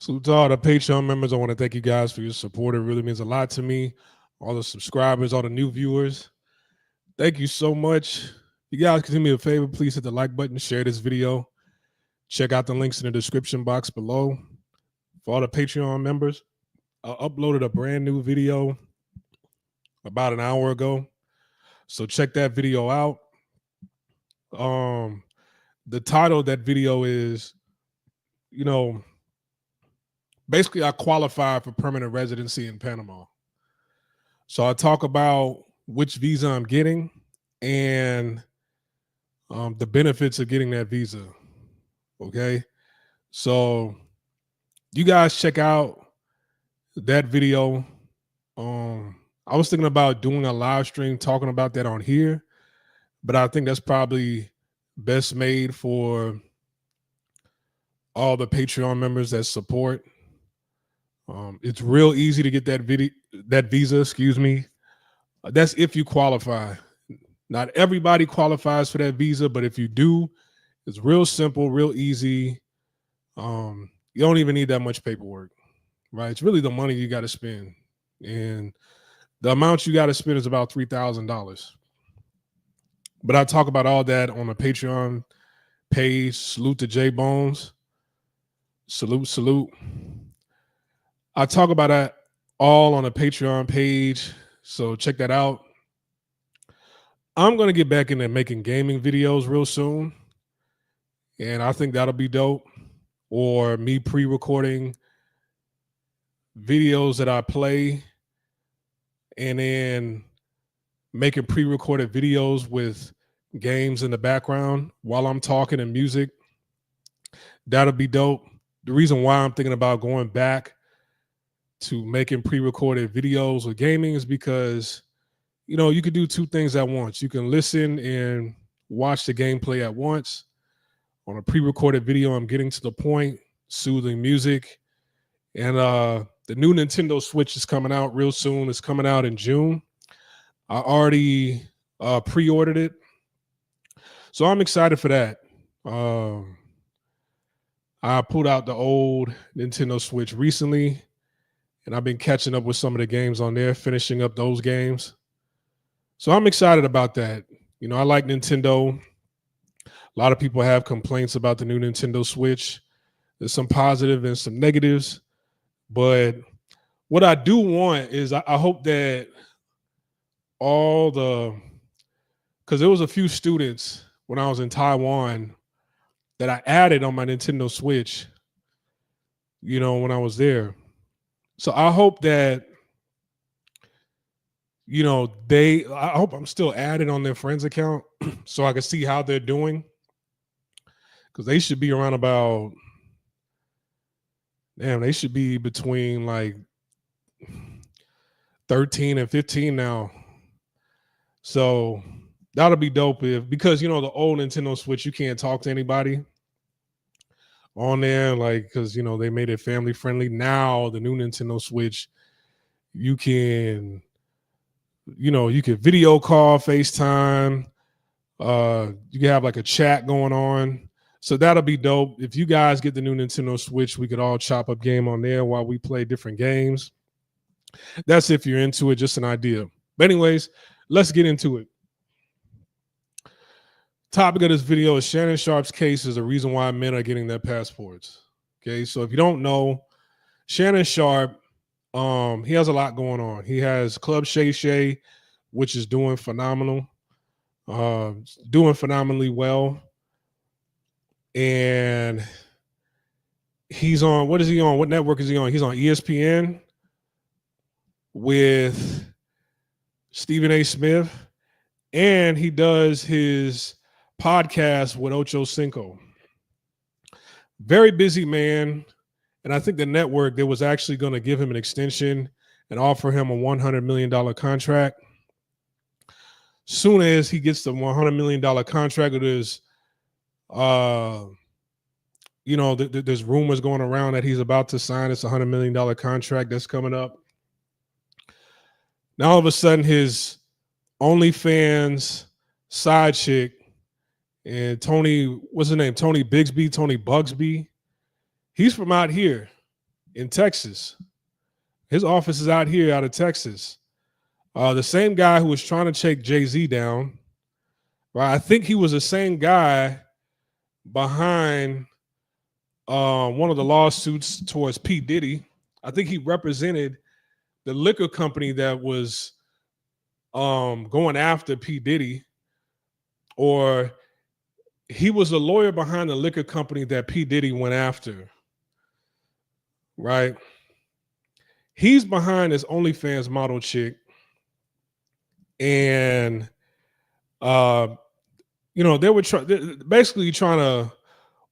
So to all the Patreon members, I want to thank you guys for your support. It really means a lot to me. All the subscribers, all the new viewers. Thank you so much. You guys can do me a favor, please hit the like button, share this video. Check out the links in the description box below. For all the Patreon members, I uploaded a brand new video about an hour ago. So check that video out. The title of that video is, basically I qualified for permanent residency in Panama. So I talk about which visa I'm getting and the benefits of getting that visa. Okay. So you guys check out that video. I was thinking about doing a live stream talking about that on here, but I think that's probably best made for all the Patreon members that support. It's real easy to get that visa, excuse me. That's if you qualify. Not everybody qualifies for that visa, but if you do, it's real simple, real easy. You don't even need that much paperwork, right? It's really the money you got to spend. And the amount you got to spend is about $3,000. But I talk about all that on the Patreon page. Salute to J Bones. Salute. I talk about that all on the Patreon page. So check that out. I'm going to get back into making gaming videos real soon. And I think that'll be dope. Or me pre-recording videos that I play and then making pre-recorded videos with games in the background while I'm talking and music. That'll be dope. The reason why I'm thinking about going back to making pre-recorded videos with gaming is because, you could do two things at once. You can listen and watch the gameplay at once. On a pre-recorded video, I'm getting to the point, soothing music. And the new Nintendo Switch is coming out real soon. It's coming out in June. I already pre-ordered it. So I'm excited for that. I pulled out the old Nintendo Switch recently, and I've been catching up with some of the games on there, finishing up those games. So I'm excited about that. I like Nintendo. A lot of people have complaints about the new Nintendo Switch. There's some positive and some negatives. But what I do want is I hope that because there was a few students when I was in Taiwan that I added on my Nintendo Switch, when I was there. So I hope that, I hope I'm still added on their friends account so I can see how they're doing. Because they should be around they should be between like 13 and 15 now. So that'll be dope because the old Nintendo Switch, you can't talk to anybody on there, because they made it family friendly. Now the new Nintendo Switch, you can video call, FaceTime, you can have like a chat going on. So that'll be dope. If you guys get the new Nintendo Switch, we could all chop up game on there while we play different games. That's if you're into it, just an idea. But anyways, let's get into it. Topic of this video is Shannon Sharpe's case is the reason why men are getting their passports. Okay, so if you don't know, Shannon Sharpe, he has a lot going on. He has Club Shay Shay, which is doing phenomenal, doing phenomenally well. And he's on, what is he on? What network is he on? He's on ESPN with Stephen A. Smith, and he does his podcast with Ocho Cinco. Very busy man. And I think the network, they was actually going to give him an extension and offer him a $100 million contract. Soon as he gets the $100 million contract, there's there's rumors going around that he's about to sign this $100 million contract that's coming up. Now all of a sudden his OnlyFans side chick and Tony, what's his name? Tony Bugsby, he's from out here. in Texas. His office is out here, out of Texas. The same guy who was trying to take Jay-Z down, right? I think he was the same guy behind one of the lawsuits towards P. Diddy. I think he represented the liquor company that was going after P. Diddy, or he was the lawyer behind the liquor company that P. Diddy went after, right? He's behind this OnlyFans model chick, and they were basically trying to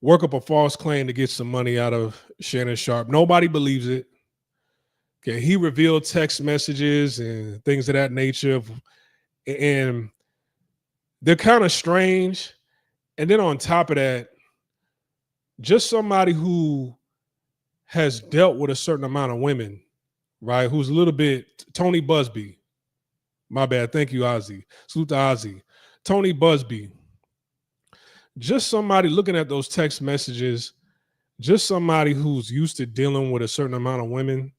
work up a false claim to get some money out of Shannon Sharpe. Nobody believes it. Okay, he revealed text messages and things of that nature, and they're kind of strange. And then on top of that, just somebody who has dealt with a certain amount of women, right? Who's a little bit Tony Busby. My bad. Thank you, Ozzy. Salute to Ozzy. Tony Busby. Just somebody looking at those text messages, just somebody who's used to dealing with a certain amount of women,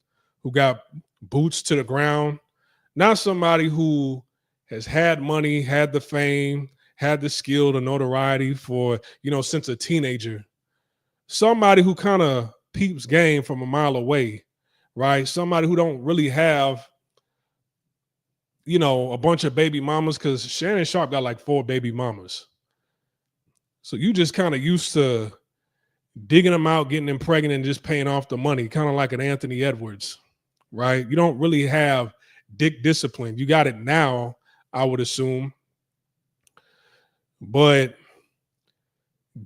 who got boots to the ground, not somebody who has had money, had the fame, had the skill, the notoriety for, since a teenager. Somebody who kind of peeps game from a mile away, right? Somebody who don't really have, a bunch of baby mamas, because Shannon Sharpe got like 4 baby mamas. So you just kind of used to digging them out, getting them pregnant, and just paying off the money, kind of like an Anthony Edwards, right? You don't really have dick discipline. You got it now, I would assume. But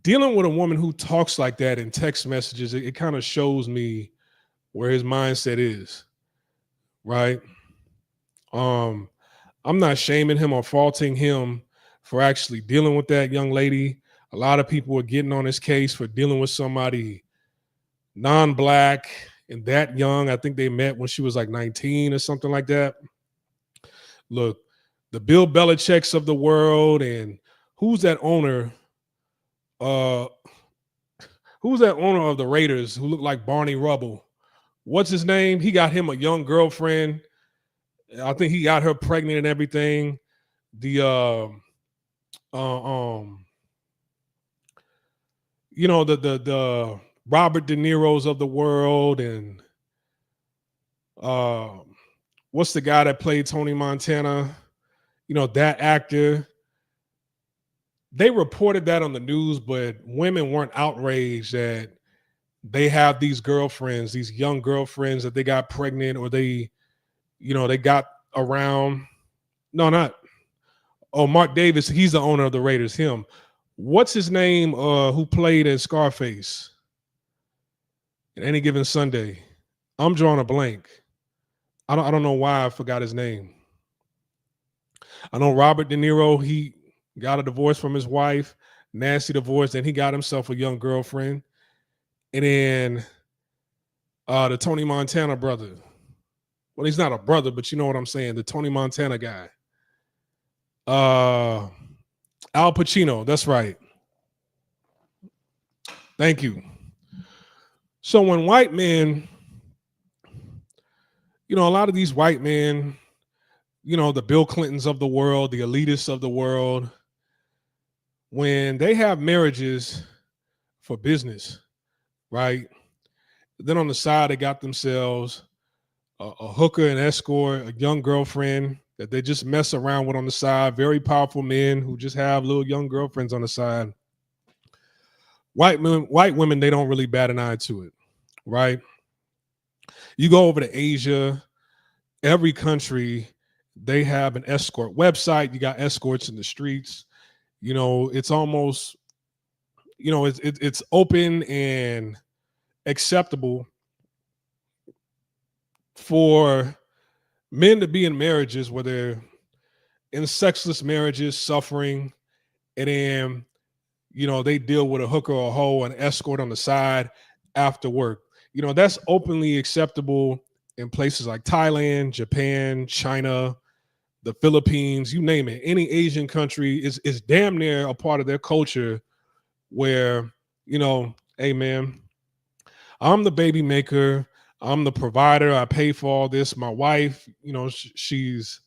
dealing with a woman who talks like that in text messages, it kind of shows me where his mindset is, right? I'm not shaming him or faulting him for actually dealing with that young lady. A lot of people are getting on his case for dealing with somebody non-black and that young. I think they met when she was like 19 or something like that. Look, the Bill Belichick's of the world, and who's that owner? Who's that owner of the Raiders who looked like Barney Rubble? What's his name? He got him a young girlfriend. I think he got her pregnant and everything. The the Robert De Niro's of the world, and what's the guy that played Tony Montana? That actor. They reported that on the news, but women weren't outraged that they have these girlfriends, these young girlfriends that they got pregnant, or they got around. No, not. Oh, Mark Davis. He's the owner of the Raiders. Him. What's his name? Who played as Scarface in Any Given Sunday? I'm drawing a blank. I don't know why I forgot his name. I know Robert De Niro. He got a divorce from his wife, nasty divorce. Then he got himself a young girlfriend, and then the Tony Montana brother. Well, he's not a brother, but you know what I'm saying. The Tony Montana guy. Al Pacino. That's right. Thank you. So when white men, a lot of these white men, the Bill Clintons of the world, the elitists of the world, when they have marriages for business, right? Then on the side, they got themselves a hooker, an escort, a young girlfriend that they just mess around with on the side. Very powerful men who just have little young girlfriends on the side. White women, they don't really bat an eye to it, right? You go over to Asia, every country, they have an escort website. You got escorts in the streets. It's almost, it's open and acceptable for men to be in marriages where they're in sexless marriages, suffering, and then, they deal with a hooker or a hoe, an escort on the side after work. That's openly acceptable in places like Thailand, Japan, China, the Philippines, you name it. Any Asian country is damn near a part of their culture where, hey man, I'm the baby maker. I'm the provider. I pay for all this. My wife, she's,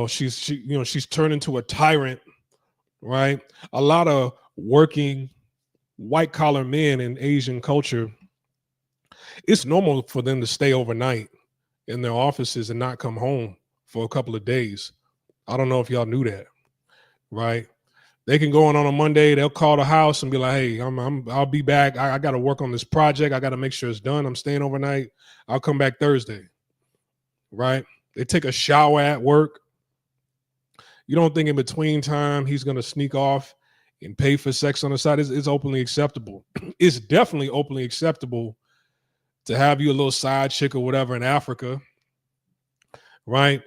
she's turned into a tyrant, right? A lot of working white collar men in Asian culture, it's normal for them to stay overnight in their offices and not come home for a couple of days. I don't know if y'all knew that, right? They can go on a Monday. They'll call the house and be like, "Hey, I'll be back. I got to work on this project. I got to make sure it's done. I'm staying overnight. I'll come back Thursday." Right? They take a shower at work. You don't think in between time he's going to sneak off and pay for sex on the side? It's openly acceptable. It's definitely openly acceptable to have you a little side chick or whatever in Africa, right?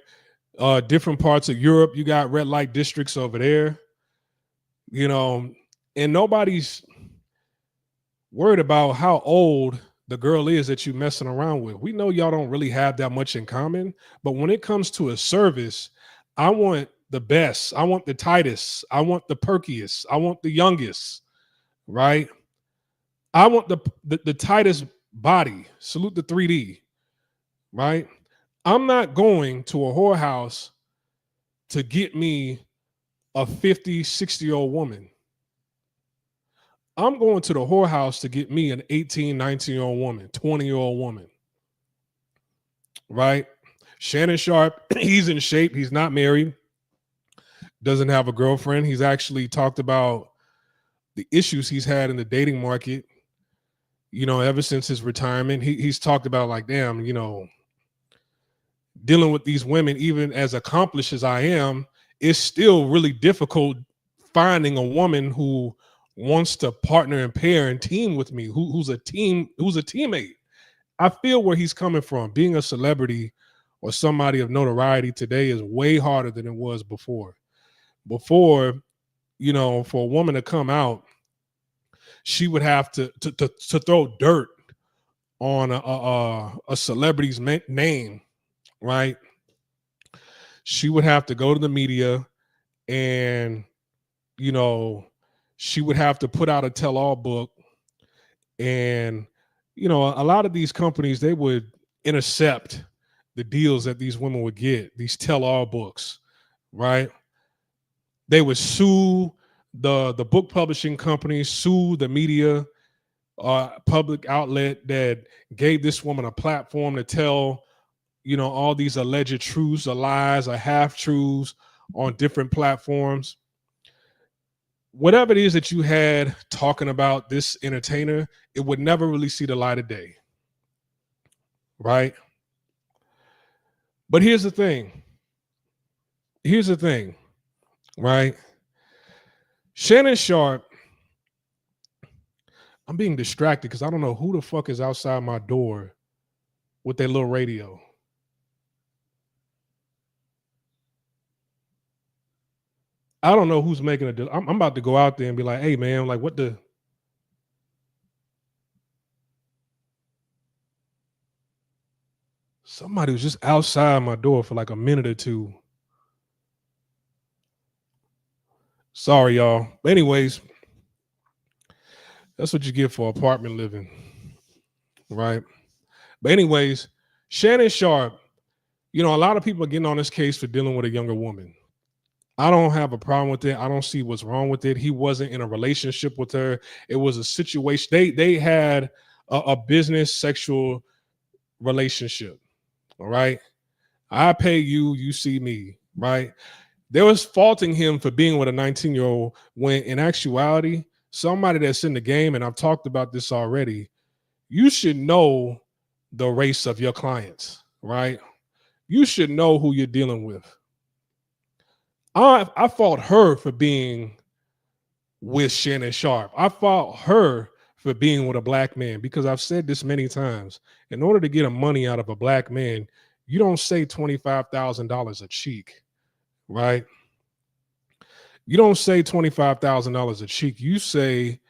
Different parts of Europe, you got red light districts over there, and nobody's worried about how old the girl is that you're messing around with. We know y'all don't really have that much in common, but when it comes to a service, I want the best. I want the tightest. I want the perkiest. I want the youngest, right? I want the tightest body. Salute the 3D, right? I'm not going to a whorehouse to get me a 50, 60-year-old woman. I'm going to the whorehouse to get me an 18, 19-year-old woman, 20-year-old woman, right? Shannon Sharpe, he's in shape. He's not married, doesn't have a girlfriend. He's actually talked about the issues he's had in the dating market, ever since his retirement. He's talked about like, damn, dealing with these women, even as accomplished as I am, it's still really difficult finding a woman who wants to partner and pair and team with me, who's a teammate. I feel where he's coming from. Being a celebrity or somebody of notoriety today is way harder than it was before. Before, for a woman to come out, she would have to throw dirt on a celebrity's name, right? She would have to go to the media and, she would have to put out a tell-all book. And, a lot of these companies, they would intercept the deals that these women would get, these tell-all books, right? They would sue the book publishing company, sue the media public outlet that gave this woman a platform to tell, all these alleged truths or lies or half-truths on different platforms. Whatever it is that you had talking about this entertainer, it would never really see the light of day, right? But here's the thing, right? Shannon Sharpe, I'm being distracted because I don't know who the fuck is outside my door with their little radio. I don't know who's making a deal. I'm about to go out there and be like, hey, man, like what the. Somebody was just outside my door for like a minute or two. Sorry, y'all. But anyways, that's what you get for apartment living, right? But anyways, Shannon Sharpe, a lot of people are getting on this case for dealing with a younger woman. I don't have a problem with it. I don't see what's wrong with it. He wasn't in a relationship with her. It was a situation. They had a business sexual relationship. All right. I pay you, you see me, right? They was faulting him for being with a 19-year-old when in actuality, somebody that's in the game, and I've talked about this already, you should know the race of your clients, right? You should know who you're dealing with. I fault her for being with Shannon Sharpe. I fault her for being with a black man because I've said this many times. In order to get money out of a black man, you don't say $25,000 a cheek, right? You don't say $25,000 a cheek. You say,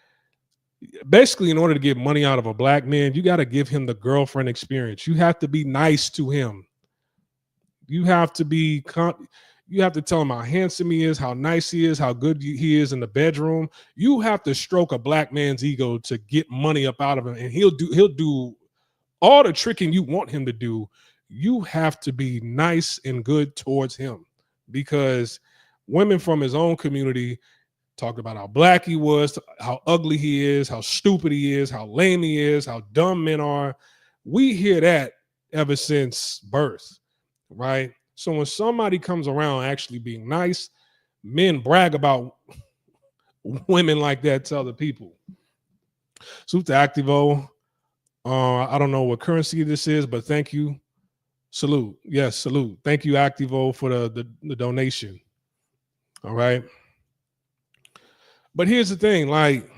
basically, in order to get money out of a black man, you got to give him the girlfriend experience. You have to be nice to him. You have to be, You have to tell him how handsome he is, how nice he is, how good he is in the bedroom. You have to stroke a black man's ego to get money up out of him, and he'll do all the tricking you want him to do. You have to be nice and good towards him, because women from his own community talked about how black he was, how ugly he is, how stupid he is, how lame he is, how dumb men are. We hear that ever since birth, right? So when somebody comes around actually being nice, men brag about women like that to other people. Salute to Activo. I don't know what currency this is, but thank you. Salute. Yes, salute. Thank you, Activo, for the donation. All right. But here's the thing, like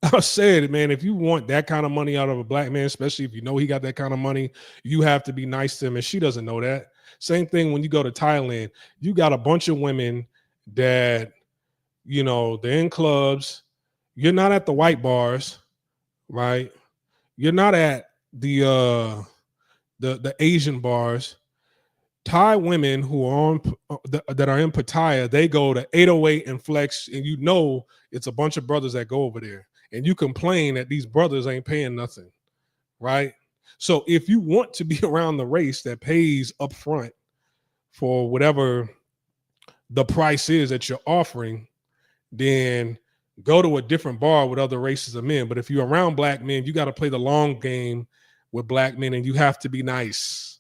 I said, man, if you want that kind of money out of a black man, especially if you know he got that kind of money, you have to be nice to him. And she doesn't know that. Same thing when you go to Thailand, you got a bunch of women that, they're in clubs. You're not at the white bars, right? You're not at the Asian bars. Thai women who are on that are in Pattaya, they go to 808 and Flex, and it's a bunch of brothers that go over there, and you complain that these brothers ain't paying nothing, right? So if you want to be around the race that pays up front for whatever the price is that you're offering, then go to a different bar with other races of men. But if you're around black men, you got to play the long game with black men, and you have to be nice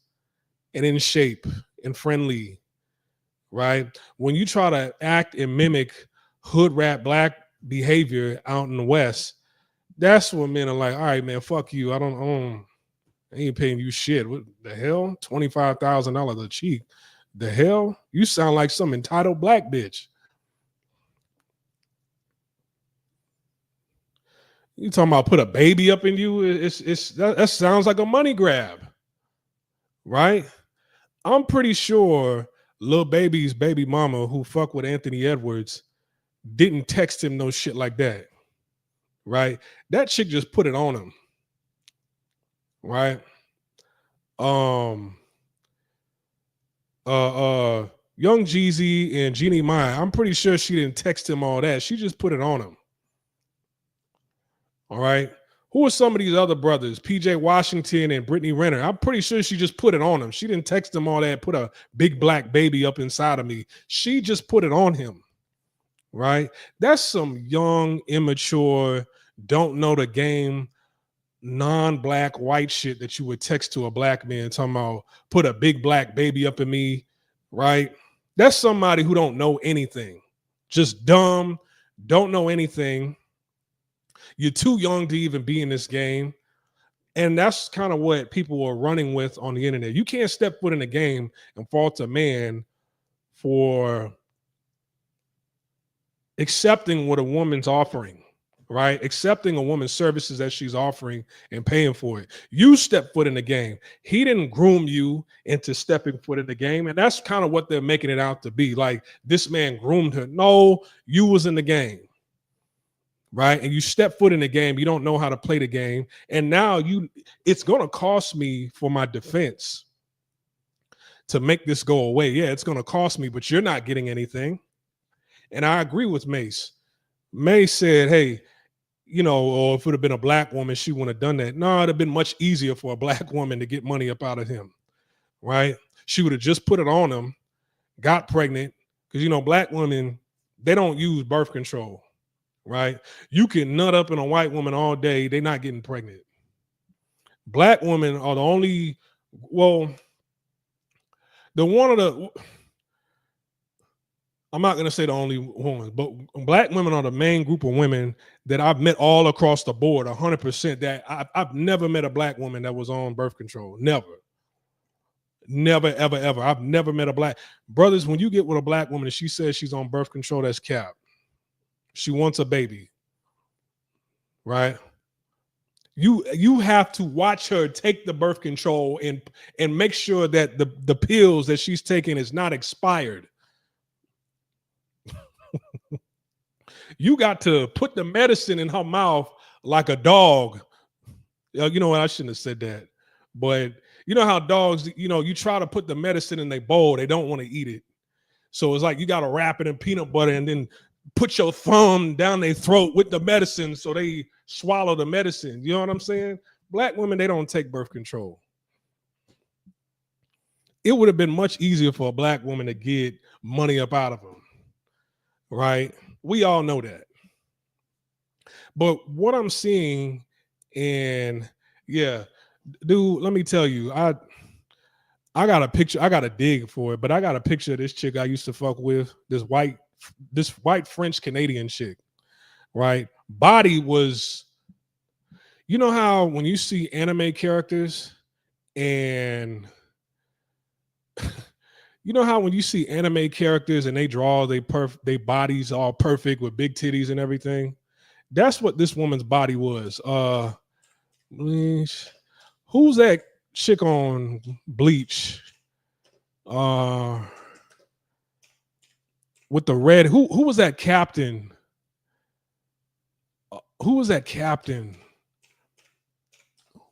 and in shape and friendly, right? When you try to act and mimic hood rat black behavior out in the West, that's when men are like, all right, man, fuck you. I ain't paying you shit. What the hell? $25,000 a cheek. The hell? You sound like some entitled black bitch. You talking about put a baby up in you? That sounds like a money grab, right? I'm pretty sure Lil Baby's baby mama, who fuck with Anthony Edwards, didn't text him no shit like that, right? That chick just put it on him, right? Young Jeezy and Jeannie Mai, I'm pretty sure she didn't text him all that. She just put it on him. All right. Who are some of these other brothers? PJ Washington and Brittany Renner. I'm pretty sure she just put it on him. She didn't text him all that, put a big black baby up inside of me. She just put it on him, right? That's some young, immature, don't know the game, non-black white shit that you would text to a black man talking about put a big black baby up in me, right? That's somebody who don't know anything. Just dumb, don't know anything. You're too young to even be in this game. And that's kind of what people are running with on the internet. You can't step foot in the game and fault a man for accepting what a woman's offering, right? Accepting a woman's services that she's offering and paying for it. You step foot in the game. He didn't groom you into stepping foot in the game. And that's kind of what they're making it out to be. Like, this man groomed her. No, you was in the game. Right. And you step foot in the game. You don't know how to play the game. And now it's going to cost me for my defense to make this go away. Yeah, it's going to cost me, but you're not getting anything. And I agree with Mace. Mace said, hey, or if it would have been a black woman, she wouldn't have done that. No, it'd have been much easier for a black woman to get money up out of him. Right. She would have just put it on him, got pregnant. Because, black women, they don't use birth control. Right? You can nut up in a white woman all day. They're not getting pregnant. Black women are the only, I'm not going to say the only woman, but black women are the main group of women that I've met all across the board, 100%, that I've never met a black woman that was on birth control. Never, ever, ever. I've never met a black. Brothers, when you get with a black woman and she says she's on birth control, that's cap. She wants a baby, right? You have to watch her take the birth control and make sure that the pills that she's taking is not expired. You got to put the medicine in her mouth like a dog. You know what? I shouldn't have said that, but You know how dogs, you try to put the medicine in their bowl, they don't want to eat it. So it's like you got to wrap it in peanut butter and then put your thumb down their throat with the medicine so they swallow the medicine. You know what I'm saying? Black women, they don't take birth control. It would have been much easier for a black woman to get money up out of them, right? We all know that. But what I'm seeing, and yeah, dude, let me tell you, I got a picture. I got to dig for it, but I got a picture of this chick I used to fuck with. This white French Canadian chick, right? Body was, you know how when you see anime characters and you know how when you see anime characters and they draw they bodies all perfect with big titties and everything. That's what this woman's body was. Who's that chick on Bleach? With the red, who was that captain? Who was that captain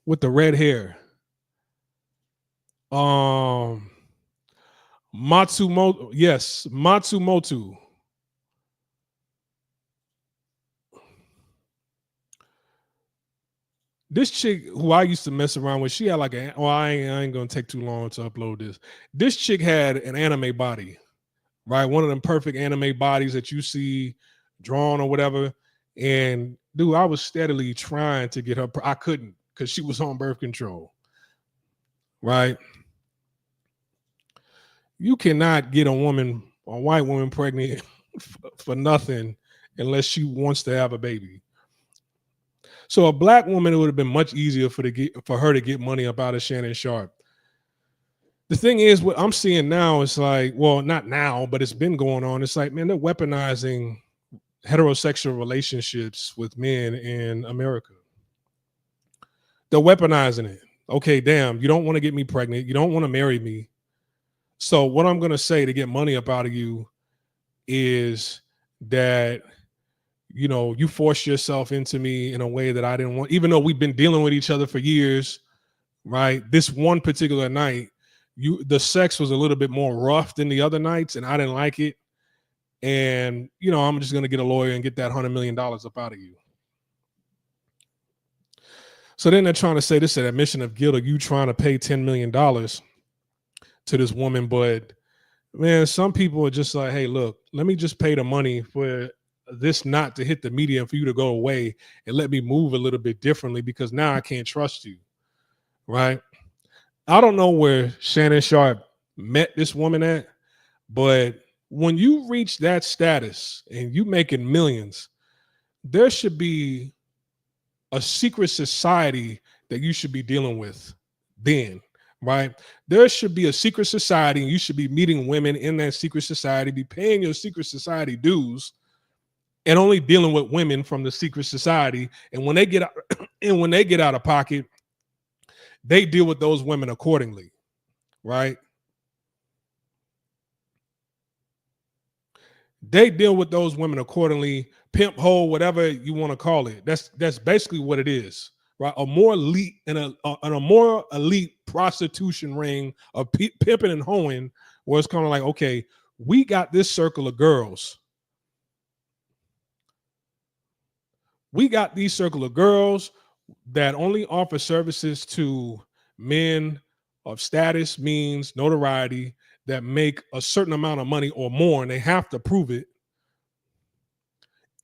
with the red hair? Matsumoto. Yes, Matsumoto. This chick who I used to mess around with, she had like I ain't gonna take too long to upload this. This chick had an anime body, right? One of them perfect anime bodies that you see drawn or whatever. And dude, I was steadily trying to get her. I couldn't because she was on birth control, right? You cannot get a white woman pregnant for nothing unless she wants to have a baby. So a black woman, it would have been much easier for her to get money up out of Shannon Sharpe. The thing is, what I'm seeing now is like, well, not now, but it's been going on. It's like, man, they're weaponizing heterosexual relationships with men in America. They're weaponizing it. Okay, damn, you don't want to get me pregnant. You don't want to marry me. So what I'm going to say to get money up out of you is that, you forced yourself into me in a way that I didn't want, even though we've been dealing with each other for years, right? This one particular night, the sex was a little bit more rough than the other nights, and I didn't like it. And, I'm just going to get a lawyer and get that $100 million up out of you. So then they're trying to say this is an admission of guilt of you trying to pay $10 million to this woman. But, man, some people are just like, hey, look, let me just pay the money for this not to hit the media and for you to go away and let me move a little bit differently because now I can't trust you, right? I don't know where Shannon Sharpe met this woman at, but when you reach that status and you making millions, there should be a secret society that you should be dealing with then, right? There should be a secret society and you should be meeting women in that secret society, be paying your secret society dues and only dealing with women from the secret society. And when they get out, out of pocket, they deal with those women accordingly, right? They deal with those women accordingly, pimp hole, whatever you want to call it. That's basically what it is, right? A more elite and a more elite prostitution ring of pimping and hoeing, where it's kind of like, okay, we got this circle of girls. We got these circle of girls that only offer services to men of status, means, notoriety, that make a certain amount of money or more, and they have to prove it.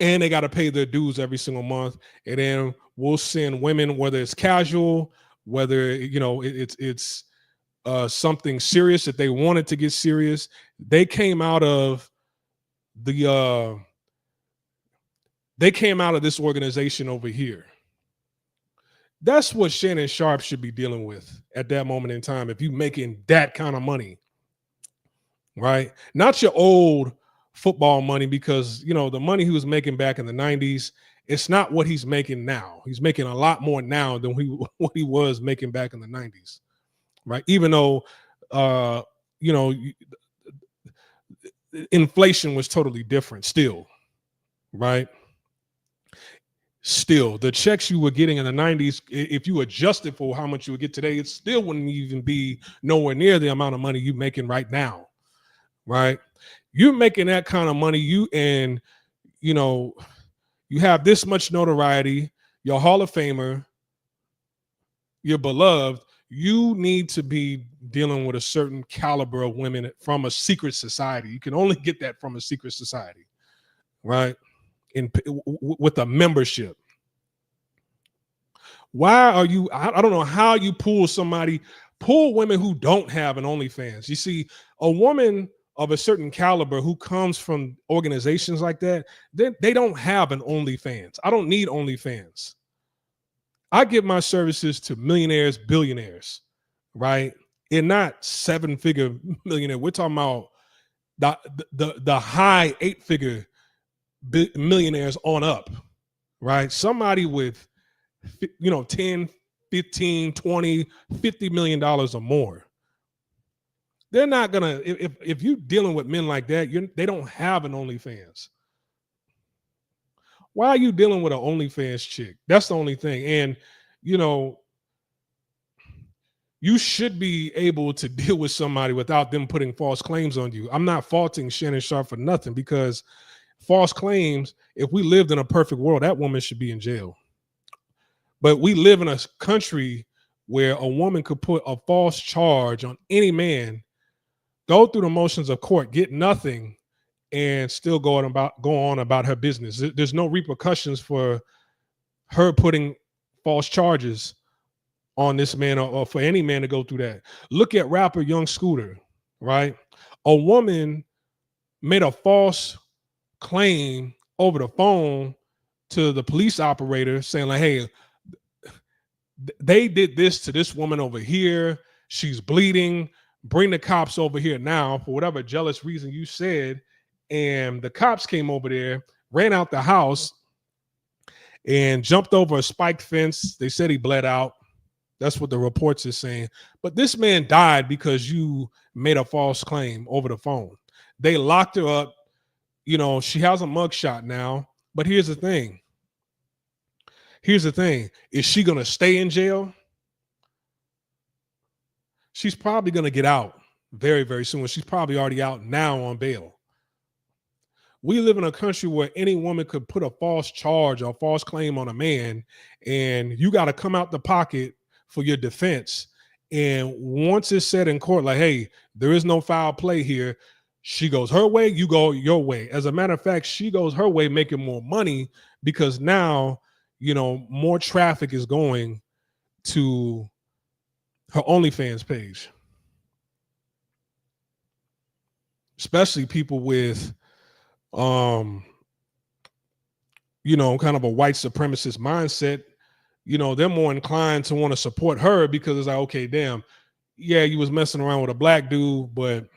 And they got to pay their dues every single month. And then we'll send women, whether it's casual, whether it's something serious that they wanted to get serious. They came out of this organization over here. That's what Shannon Sharpe should be dealing with at that moment in time. If you're making that kind of money, right? Not your old football money, because, the money he was making back in the 90s, it's not what he's making now. He's making a lot more now than what he was making back in the 90s, right? Even though, inflation was totally different still, right? Still, the checks you were getting in the 90s, if you adjusted for how much you would get today, it still wouldn't even be nowhere near the amount of money you're making right now, right? You're making that kind of money, you know, you have this much notoriety, you're a Hall of Famer, you're beloved, you need to be dealing with a certain caliber of women from a secret society. You can only get that from a secret society, right? With a membership. Why are you? I don't know how you pull women who don't have an OnlyFans. You see, a woman of a certain caliber who comes from organizations like that, they don't have an OnlyFans. I don't need OnlyFans. I give my services to millionaires, billionaires, right? And not 7-figure millionaire. We're talking about the high 8-figure millionaires on up, right? Somebody with 10, 15, 20, $50 million or more. They're not gonna, if you're dealing with men like that, they don't have an OnlyFans. Why are you dealing with an OnlyFans chick? That's the only thing. And you should be able to deal with somebody without them putting false claims on you. I'm not faulting Shannon Sharpe for nothing, because false claims, if we lived in a perfect world, that woman should be in jail. But we live in a country where a woman could put a false charge on any man, go through the motions of court, get nothing, and still go on about her business. There's no repercussions for her putting false charges on this man, or for any man to go through that. Look at rapper Young Scooter, right? A woman made a false claim over the phone to the police operator saying like, hey, they did this to this woman over here. She's bleeding. Bring the cops over here now, for whatever jealous reason you said. And the cops came over there, ran out the house, and jumped over a spiked fence. They said he bled out. That's what the reports is saying. But this man died because you made a false claim over the phone. They locked her up. She has a mugshot now. But here's the thing. Is she going to stay in jail? She's probably going to get out very, very soon. She's probably already out now on bail. We live in a country where any woman could put a false charge or false claim on a man, and you got to come out the pocket for your defense. And once it's said in court, like, hey, there is no foul play here, she goes her way, you go your way. As a matter of fact, she goes her way making more money, because now, more traffic is going to her OnlyFans page. Especially people with, kind of a white supremacist mindset. They're more inclined to want to support her, because it's like, okay, damn, yeah, you was messing around with a black dude, but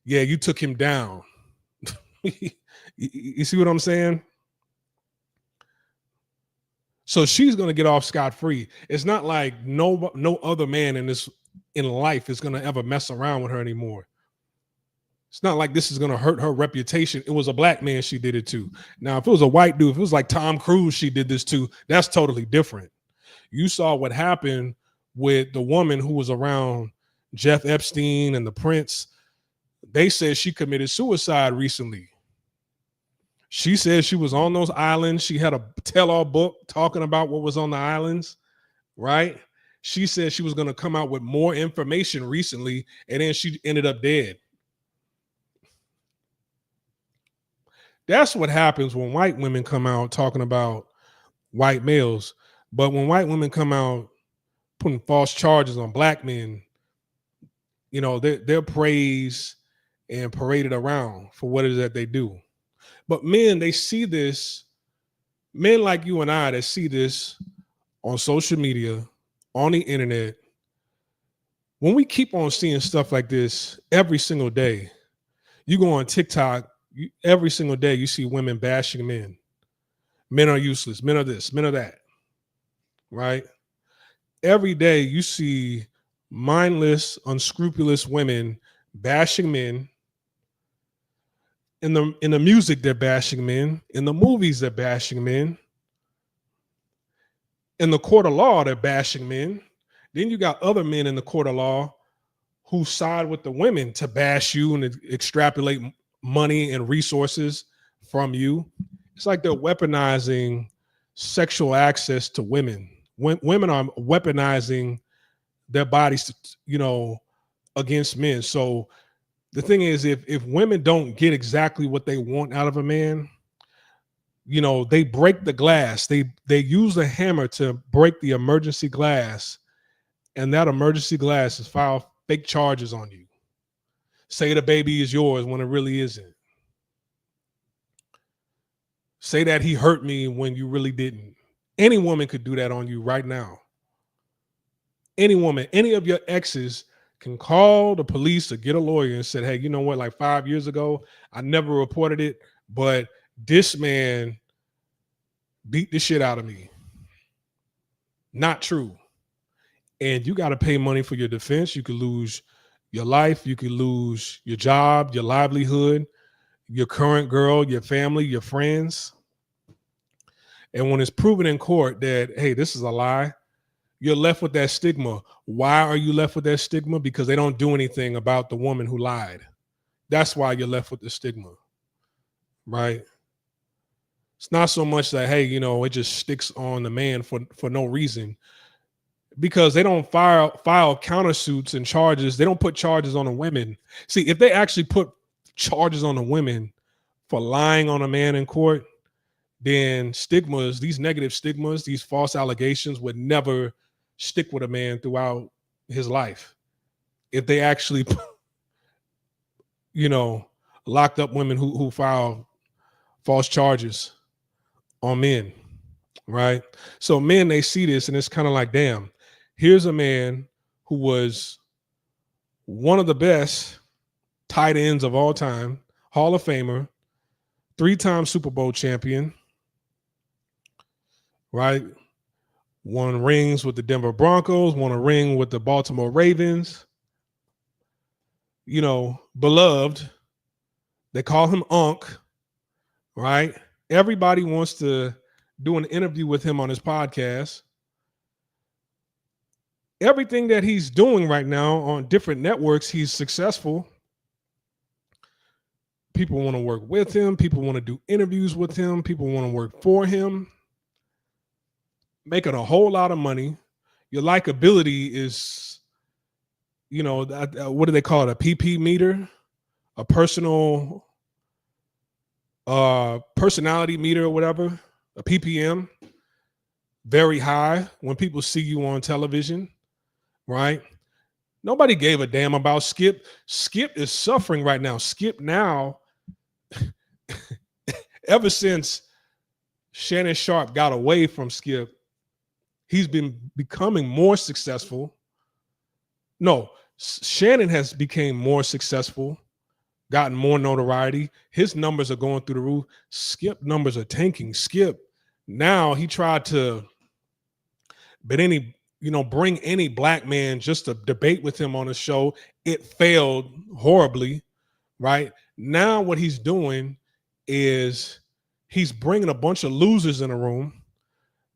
yeah, you took him down. You see what I'm saying? So she's going to get off scot-free. It's not like no other man in life is going to ever mess around with her anymore. It's not like this is going to hurt her reputation. It was a black man she did it to. Now, if it was a white dude, if it was like Tom Cruise she did this to, that's totally different. You saw what happened with the woman who was around Jeff Epstein and the Prince. They said she committed suicide recently. She said she was on those islands. She had a tell-all book talking about what was on the islands, right? She said she was going to come out with more information recently, and then she ended up dead. That's what happens when white women come out talking about white males. But when white women come out putting false charges on black men, they're praised and paraded around for what it is that they do. But men, they see this, men like you and I that see this on social media, on the internet. When we keep on seeing stuff like this every single day, you go on TikTok, every single day you see women bashing men. Men are useless. Men are this, men are that, right? Every day you see mindless, unscrupulous women bashing men. In the music, they're bashing men. In the movies, they're bashing men. In the court of law, they're bashing men. Then you got other men in the court of law who side with the women to bash you and extrapolate money and resources from you. It's like they're weaponizing sexual access to women. Women are weaponizing their bodies, against men. So the thing is, if women don't get exactly what they want out of a man, they break the glass. They use a hammer to break the emergency glass, and that emergency glass is file fake charges on you. Say the baby is yours when it really isn't. Say that he hurt me when you really didn't. Any woman could do that on you right now. Any woman, any of your exes can call the police or get a lawyer and say, hey, you know what, like 5 years ago, I never reported it, but this man beat the shit out of me. Not true. And you got to pay money for your defense. You could lose your life. You could lose your job, your livelihood, your current girl, your family, your friends. And when it's proven in court that, hey, this is a lie, you're left with that stigma. Why are you left with that stigma? Because they don't do anything about the woman who lied. That's why you're left with the stigma, right? It's not so much that, hey, it just sticks on the man for no reason, because they don't file countersuits and charges. They don't put charges on the women. See, if they actually put charges on the women for lying on a man in court, then stigmas, these negative stigmas, these false allegations would never stick with a man throughout his life. If they actually, locked up women who file false charges on men, right? So men, they see this and it's kind of like, damn, here's a man who was one of the best tight ends of all time, Hall of Famer, 3-time Super Bowl champion, right? Won rings with the Denver Broncos, won a ring with the Baltimore Ravens, beloved. They call him Unc, right? Everybody wants to do an interview with him on his podcast. Everything that he's doing right now on different networks, he's successful. People want to work with him. People want to do interviews with him. People want to work for him. Making a whole lot of money. Your likability is, what do they call it? A PP meter, a personal personality meter or whatever, a PPM, very high when people see you on television, right? Nobody gave a damn about Skip. Skip is suffering right now. Skip now, ever since Shannon Sharpe got away from Skip, he's been becoming more successful. No, Shannon has become more successful, gotten more notoriety. His numbers are going through the roof. Skip numbers are tanking. Skip, now he tried to bring any black man just to debate with him on a show. It failed horribly, right? Now what he's doing is he's bringing a bunch of losers in a room.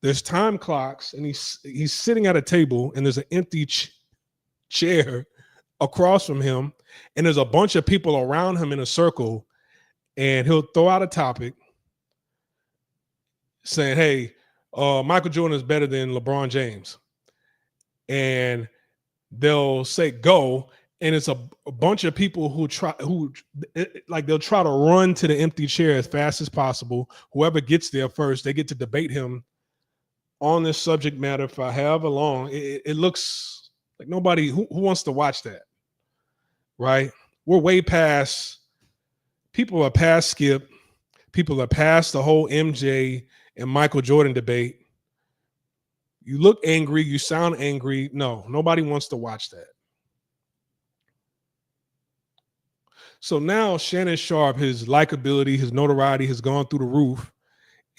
There's time clocks, and he's sitting at a table, and there's an empty chair across from him, and there's a bunch of people around him in a circle, and he'll throw out a topic saying, hey, Michael Jordan is better than LeBron James. And they'll say go, and it's a bunch of people who they'll try to run to the empty chair as fast as possible. Whoever gets there first, they get to debate him on this subject matter for however long. It looks like nobody who wants to watch that, right? We're way past, people are past Skip. People are past the whole MJ and Michael Jordan debate. You look angry, you sound angry. No, nobody wants to watch that. So now Shannon Sharpe, his likability, his notoriety has gone through the roof,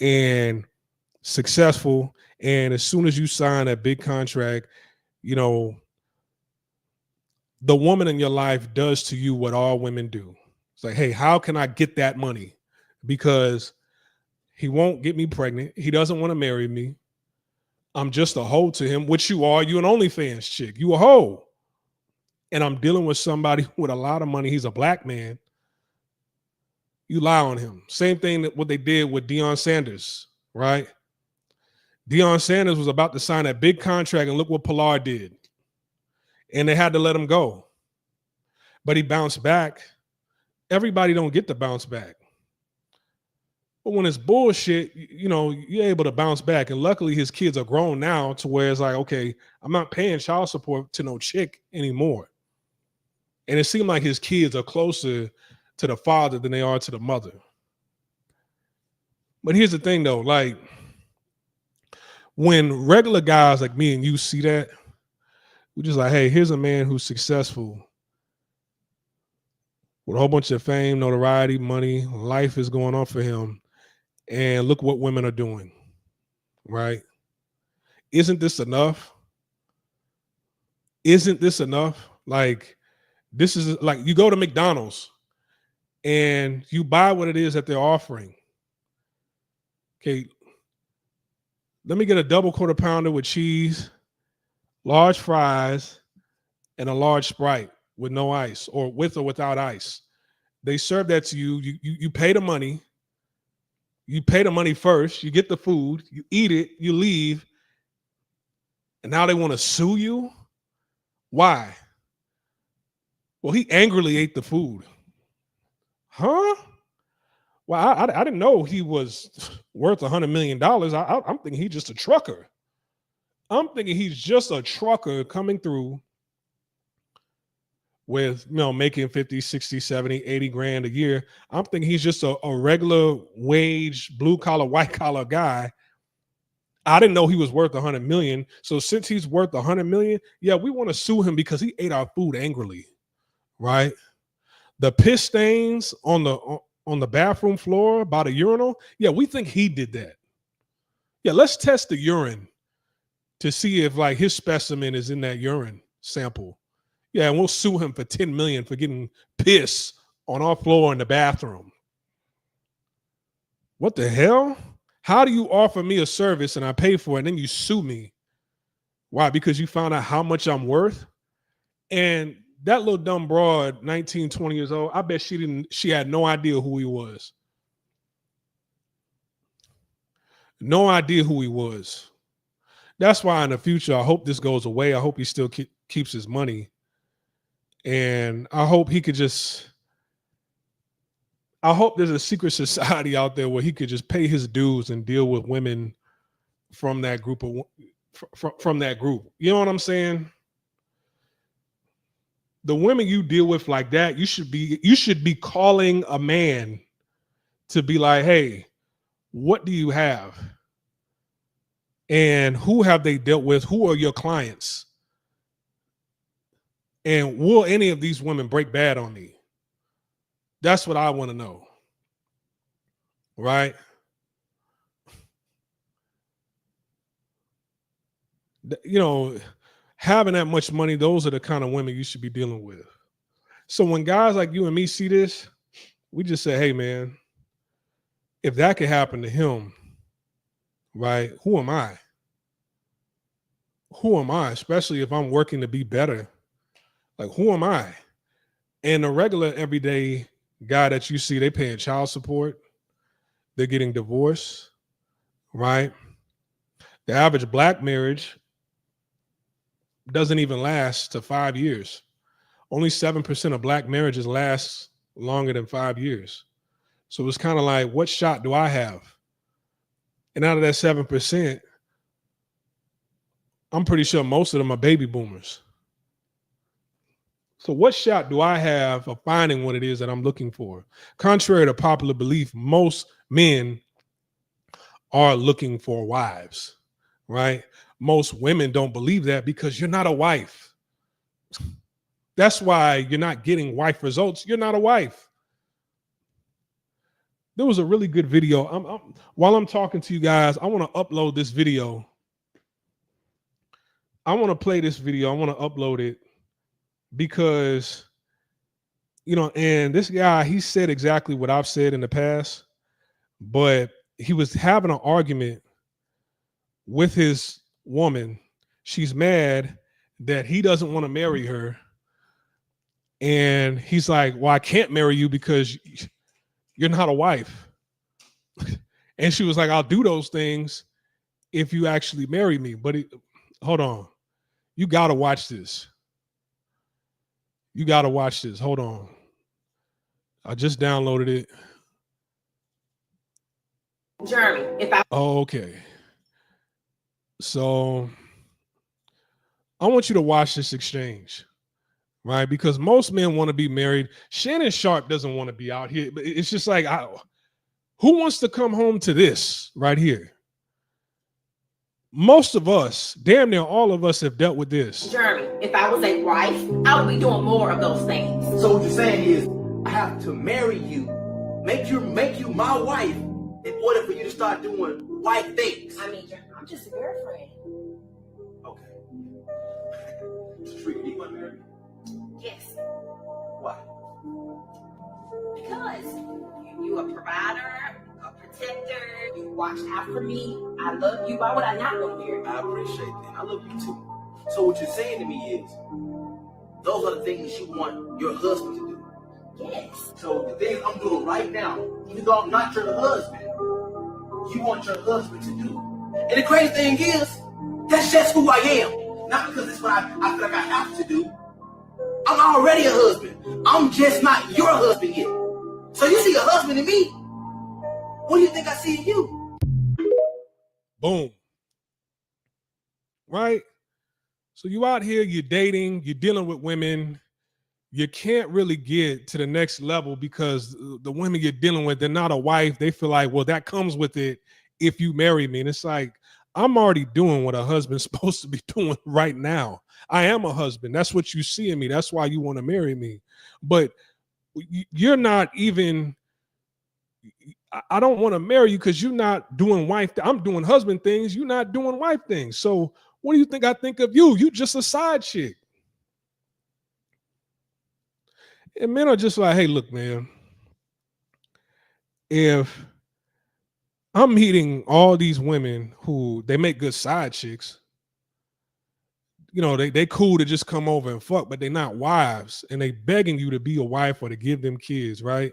and successful. And as soon as you sign that big contract, the woman in your life does to you what all women do. It's like, hey, how can I get that money? Because he won't get me pregnant. He doesn't want to marry me. I'm just a hoe to him, which you are. You an OnlyFans chick. You a hoe. And I'm dealing with somebody with a lot of money. He's a black man. You lie on him. Same thing that what they did with Deion Sanders, right? Deion Sanders was about to sign that big contract, and look what Pilar did. And they had to let him go. But he bounced back. Everybody don't get to bounce back. But when it's bullshit, you're able to bounce back. And luckily his kids are grown now to where it's like, okay, I'm not paying child support to no chick anymore. And it seemed like his kids are closer to the father than they are to the mother. But here's the thing though, like when regular guys like me and you see that, we're just like, hey, here's a man who's successful with a whole bunch of fame, notoriety, money, life is going on for him. And look what women are doing, right? Isn't this enough? Isn't this enough? Like, this is like you go to McDonald's and you buy what it is that they're offering. Okay, let me get a double quarter pounder with cheese, large fries, and a large Sprite with no ice, or with or without ice. They serve that to you. You pay the money. You pay the money first. You get the food. You eat it. You leave. And now they want to sue you? Why? Well, he angrily ate the food. Huh? Well, I didn't know he was worth $100 million. I'm thinking he's just a trucker. I'm thinking he's just a trucker coming through with, making 50, 60, 70, 80 grand a year. I'm thinking he's just a regular wage, blue collar, white collar guy. I didn't know he was worth 100 million. So since he's worth 100 million, yeah, we want to sue him because he ate our food angrily, right? The piss stains on the bathroom floor by the urinal, yeah, we think he did that. Yeah, let's test the urine to see if like his specimen is in that urine sample. Yeah, and we'll sue him for 10 million for getting piss on our floor in the bathroom. What the hell? How do you offer me a service and I pay for it and then you sue me? Why? Because you found out how much I'm worth? And that little dumb broad, 19, 20 years old, I bet she had no idea who he was. No idea who he was. That's why in the future, I hope this goes away. I hope he still keeps his money. And I hope he could I hope there's a secret society out there where he could just pay his dues and deal with women from that group from that group. You know what I'm saying? The women you deal with like that, you should be calling a man to be like, hey, what do you have? And who have they dealt with? Who are your clients? And will any of these women break bad on me? That's what I want to know. Right? Having that much money, those are the kind of women you should be dealing with. So when guys like you and me see this, we just say, hey, man, if that could happen to him, right, who am I? Who am I? Especially if I'm working to be better. Like, who am I? And the regular everyday guy that you see, they paying child support. They're getting divorced, right? The average black marriage doesn't even last to 5 years. Only 7% of black marriages last longer than 5 years. So it's kind of like, what shot do I have? And out of that 7%, I'm pretty sure most of them are baby boomers. So what shot do I have of finding what it is that I'm looking for? Contrary to popular belief, most men are looking for wives, right? Most women don't believe that because you're not a wife. That's why you're not getting wife results. You're not a wife. There was a really good video. While I'm talking to you guys, I want to upload this video. I want to play this video. I want to upload it because, and this guy, he said exactly what I've said in the past, but he was having an argument with his woman. She's mad that he doesn't want to marry her. And he's like, well, I can't marry you because you're not a wife. And she was like, I'll do those things if you actually marry me. But hold on. You got to watch this. You got to watch this. Hold on. I just downloaded it. Jeremy, if I... Oh, okay. So I want you to watch this exchange, right? Because most men want to be married. Shannon Sharpe doesn't want to be out here. But it's just like, who wants to come home to this right here? Most of us, damn near all of us, have dealt with this. Jeremy, if I was a wife, I would be doing more of those things. So what you're saying is, I have to marry you, make you my wife, in order for you to start doing wife things. I mean, I'm just a girlfriend. Okay. Tree, do you want to marry me? Yes. Why? Because you a provider, a protector, you watched out for me, I love you. Why would I not want to marry you? I appreciate that. I love you too. So what you're saying to me is, those are the things you want your husband to do. Yes. So the things I'm doing right now, even though I'm not your husband, you want your husband to do. And the crazy thing is, that's just who I am. Not because it's what I feel like I have to do. I'm already a husband. I'm just not your husband yet. So you see a husband in me. What do you think I see in you? Boom. Right? So you out here, you're dating, you're dealing with women. You can't really get to the next level because the women you're dealing with, they're not a wife. They feel like, well, that comes with it if you marry me. And it's like, I'm already doing what a husband's supposed to be doing right now. I am a husband. That's what you see in me. That's why you want to marry me. But you're not even, I don't want to marry you because you're not doing wife. I'm doing husband things. You're not doing wife things. So what do you think I think of you? You just a side chick. And men are just like, hey, look, man, if I'm meeting all these women who they make good side chicks, you know, they cool to just come over and fuck, but they're not wives, and they begging you to be a wife or to give them kids, right?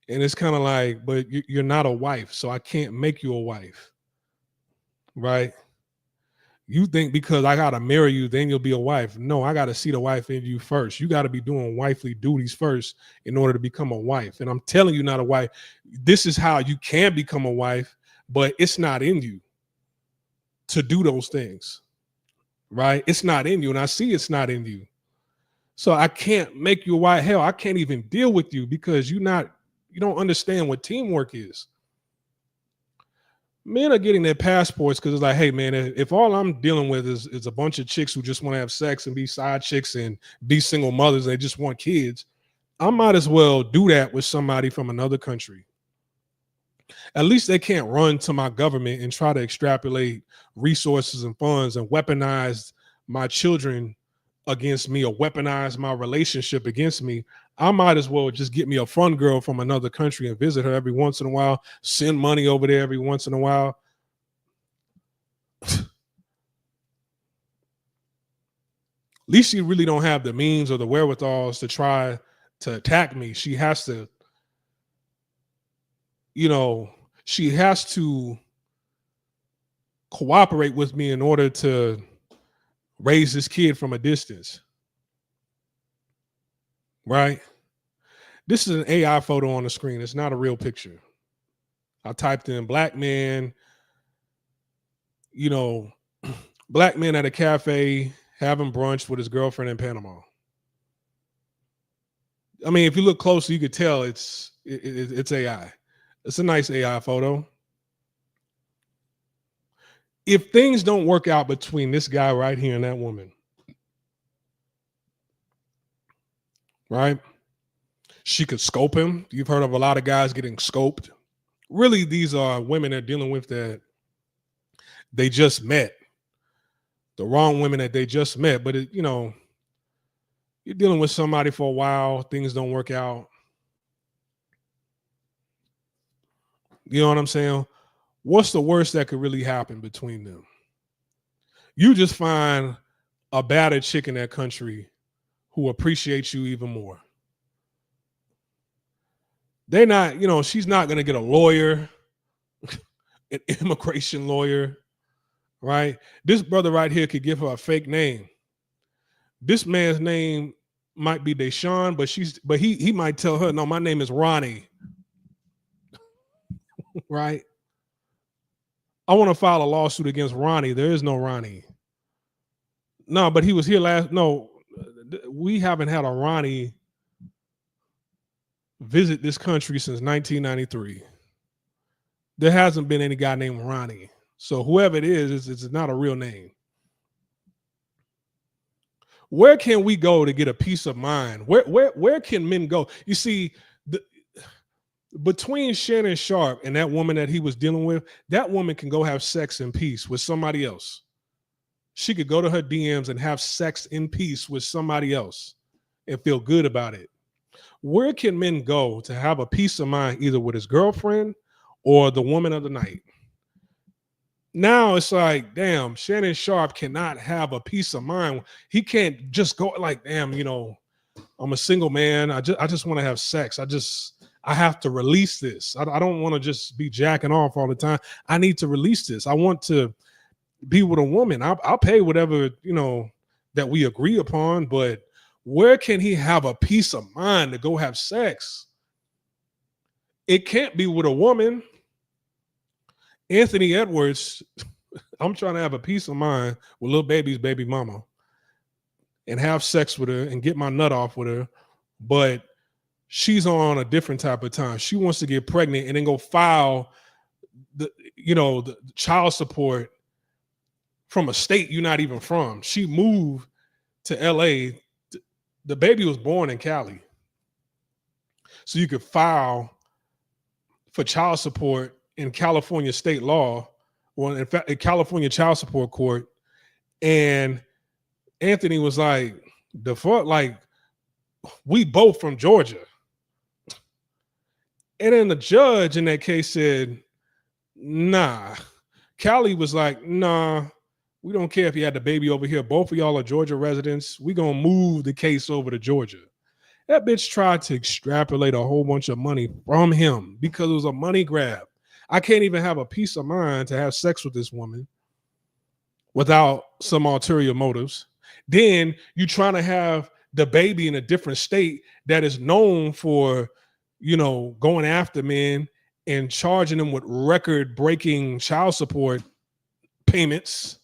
And it's kind of like, but you're not a wife, so I can't make you a wife, right? You think because I gotta marry you, then you'll be a wife. No, I gotta see the wife in you first. You gotta be doing wifely duties first in order to become a wife. And I'm telling you, not a wife. This is how you can become a wife, but it's not in you to do those things, right? It's not in you, and I see it's not in you. So I can't make you a wife. Hell, I can't even deal with you because you don't understand what teamwork is. Men are getting their passports because it's like, hey, man, if all I'm dealing with is a bunch of chicks who just want to have sex and be side chicks and be single mothers, they just want kids, I might as well do that with somebody from another country. At least they can't run to my government and try to extrapolate resources and funds and weaponize my children against me or weaponize my relationship against me. I might as well just get me a fun girl from another country and visit her every once in a while, send money over there every once in a while. At least she really don't have the means or the wherewithals to try to attack me. She has to, she has to cooperate with me in order to raise this kid from a distance. Right? This is an AI photo on the screen. It's not a real picture. I typed in black man, black man at a cafe having brunch with his girlfriend in Panama. I mean, if you look closely, you could tell it's AI. It's a nice AI photo. If things don't work out between this guy right here and that woman, right? She could scope him. You've heard of a lot of guys getting scoped. Really, these are women they're dealing with that they just met. The wrong women that they just met. But, you're dealing with somebody for a while. Things don't work out. You know what I'm saying? what's the worst that could really happen between them? You just find a battered chick in that country who appreciates you even more. They're not, she's not going to get a lawyer, an immigration lawyer, right? This brother right here could give her a fake name. This man's name might be Deshaun, but he might tell her, no, my name is Ronnie. Right? I want to file a lawsuit against Ronnie. There is no Ronnie. No, but he was here last. No, we haven't had a Ronnie visit this country since 1993. There hasn't been any guy named Ronnie. So whoever it is, it's not a real name. Where can we go to get a peace of mind? Where can men go? You see, between Shannon Sharpe and that woman that he was dealing with, that woman can go have sex in peace with somebody else. She could go to her DMs and have sex in peace with somebody else and feel good about it. Where can men go to have a peace of mind, either with his girlfriend or the woman of the night? Now it's like, damn, Shannon Sharpe cannot have a peace of mind. He can't just go like, damn, I'm a single man. I just want to have sex. I have to release this. I don't want to just be jacking off all the time. I need to release this. I want to be with a woman. I'll pay whatever, that we agree upon, but where can he have a peace of mind to go have sex? It can't be with a woman. Anthony Edwards, I'm trying to have a peace of mind with Lil Baby's baby mama and have sex with her and get my nut off with her, but she's on a different type of time. She wants to get pregnant and then go file the child support from a state you're not even from. She moved to LA. The baby was born in Cali. So you could file for child support in California state law, or in fact, in California child support court. And Anthony was like, the fuck, like, we both from Georgia. And then the judge in that case said, nah. Cali was like, nah, we don't care if you had the baby over here. Both of y'all are Georgia residents. We gonna move the case over to Georgia. That bitch tried to extrapolate a whole bunch of money from him because it was a money grab. I can't even have a peace of mind to have sex with this woman without some ulterior motives. Then you trying to have the baby in a different state that is known for, going after men and charging them with record-breaking child support payments.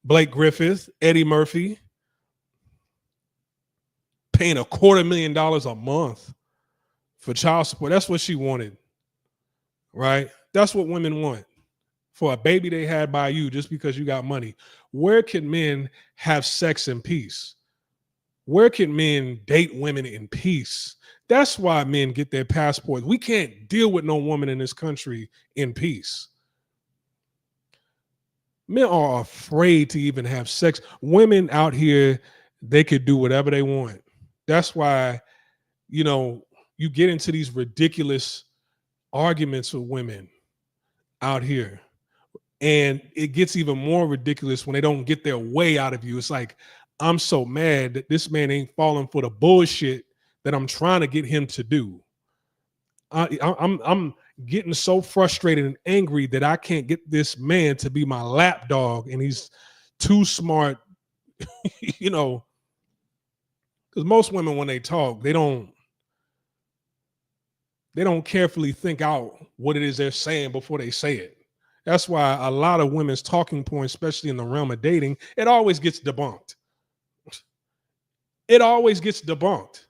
Blake Griffith, Eddie Murphy, paying $250,000 a month for child support. That's what she wanted, right? That's what women want, for a baby they had by you just because you got money. Where can men have sex in peace? Where can men date women in peace? That's why men get their passports. We can't deal with no woman in this country in peace. Men are afraid to even have sex. Women out here, they could do whatever they want. That's why, you get into these ridiculous arguments with women out here. And it gets even more ridiculous when they don't get their way out of you. It's like, I'm so mad that this man ain't falling for the bullshit that I'm trying to get him to do. I'm getting so frustrated and angry that I can't get this man to be my lap dog, and he's too smart, because most women, when they talk, they don't carefully think out what it is they're saying before they say it. That's why a lot of women's talking points, especially in the realm of dating, it always gets debunked. It always gets debunked.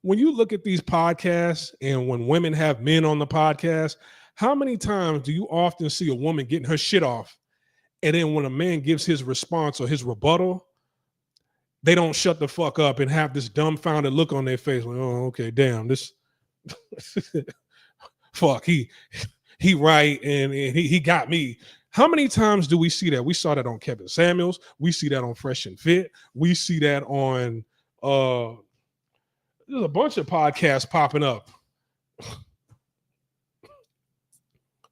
When you look at these podcasts and when women have men on the podcast, how many times do you often see a woman getting her shit off, and then when a man gives his response or his rebuttal, they don't shut the fuck up and have this dumbfounded look on their face, like, oh, okay, damn, this fuck, he right, and he got me. How many times do we see that? We saw that on Kevin Samuels. We see that on Fresh and Fit. We see that on there's a bunch of podcasts popping up.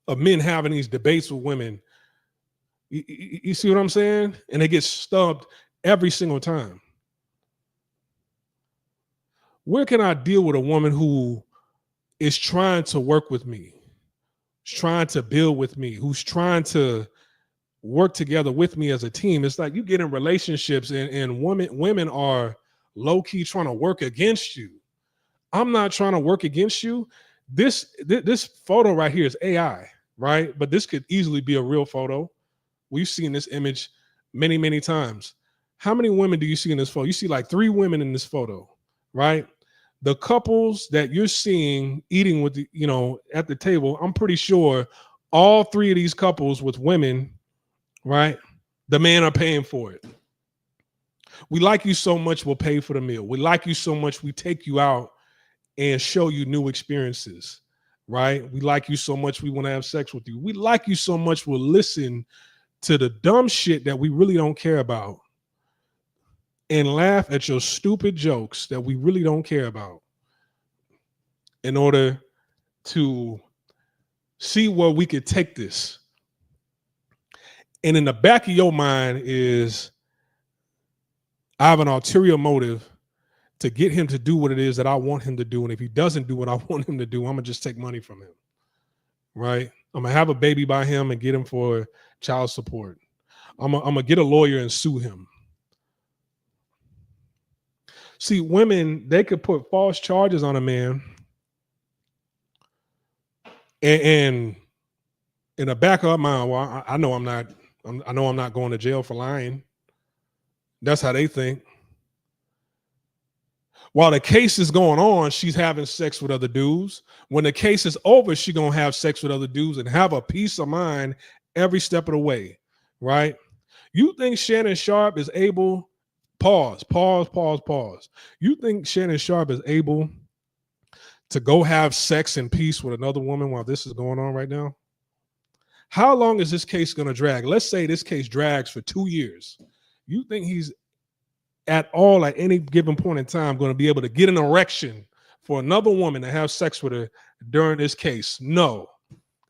of men having these debates with women. You see what I'm saying? And they get stumped every single time. Where can I deal with a woman who is trying to work with me, who's trying to build with me, who's trying to work together with me as a team? It's like you get in relationships and women are low-key trying to work against you. I'm not trying to work against you. This photo right here is AI, right? But this could easily be a real photo. We've seen this image many, many times. How many women do you see in this photo? You see like 3 women in this photo, right? The couples that you're seeing eating with the, at the table, I'm pretty sure all 3 of these couples with women, right? The men are paying for it. We like you so much, we'll pay for the meal. We like you so much, we take you out and show you new experiences, right? We like you so much, we want to have sex with you. We like you so much, we'll listen to the dumb shit that we really don't care about and laugh at your stupid jokes that we really don't care about in order to see where we could take this. And in the back of your mind is, I have an ulterior motive to get him to do what it is that I want him to do. And if he doesn't do what I want him to do, I'm going to just take money from him, right? I'm going to have a baby by him and get him for child support. I'm going to get a lawyer and sue him. See, women, they could put false charges on a man and in the back of my mind, well, I know I'm not going to jail for lying. That's how they think. While the case is going on, she's having sex with other dudes. When the case is over, she's going to have sex with other dudes and have a peace of mind every step of the way, right? You think Shannon Sharpe is able, pause. You think Shannon Sharpe is able to go have sex in peace with another woman while this is going on right now? How long is this case going to drag? Let's say this case drags for 2 years. You think he's at all at any given point in time going to be able to get an erection for another woman to have sex with her during this case? No.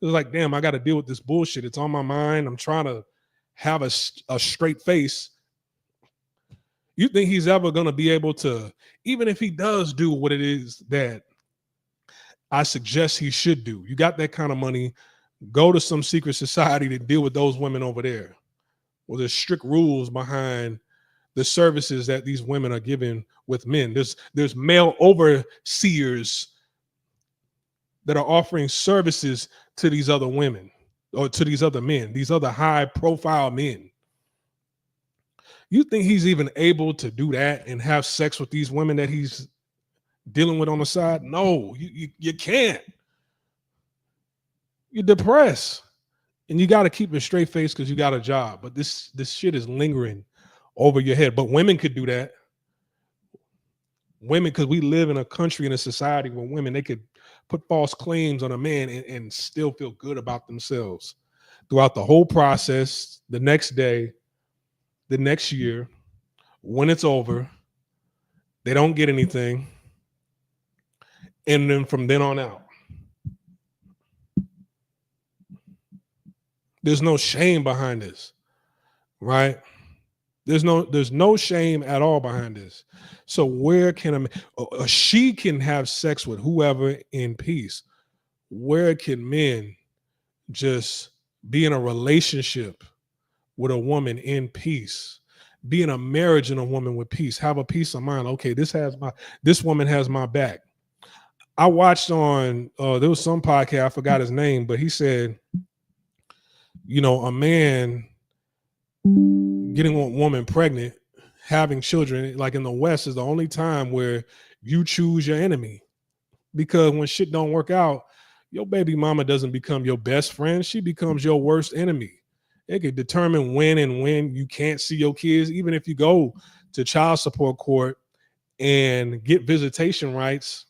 It's like, damn, I got to deal with this bullshit. It's on my mind. I'm trying to have a straight face. You think he's ever going to be able to, even if he does do what it is that I suggest he should do, you got that kind of money, go to some secret society to deal with those women over there. Well, there's strict rules behind the services that these women are given with men. There's male overseers that are offering services to these other women or to these other men, these other high profile men. You think he's even able to do that and have sex with these women that he's dealing with on the side? No, you can't. You're depressed and you got to keep a straight face because you got a job. But this shit is lingering over your head. But women could do that. Women, because we live in a country, in a society where women, they could put false claims on a man and still feel good about themselves throughout the whole process, the next day, the next year. When it's over, they don't get anything. And then from then on out, there's no shame behind this, right? There's no shame at all behind this. So where can she can have sex with whoever in peace? Where can men just be in a relationship with a woman in peace? Be in a marriage in a woman with peace. Have a peace of mind. Okay, this woman has my back. I watched on there was some podcast, I forgot his name, but he said, a man getting a woman pregnant, having children, like in the West, is the only time where you choose your enemy. Because when shit don't work out, your baby mama doesn't become your best friend. She becomes your worst enemy. It could determine when you can't see your kids. Even if you go to child support court and get visitation rights,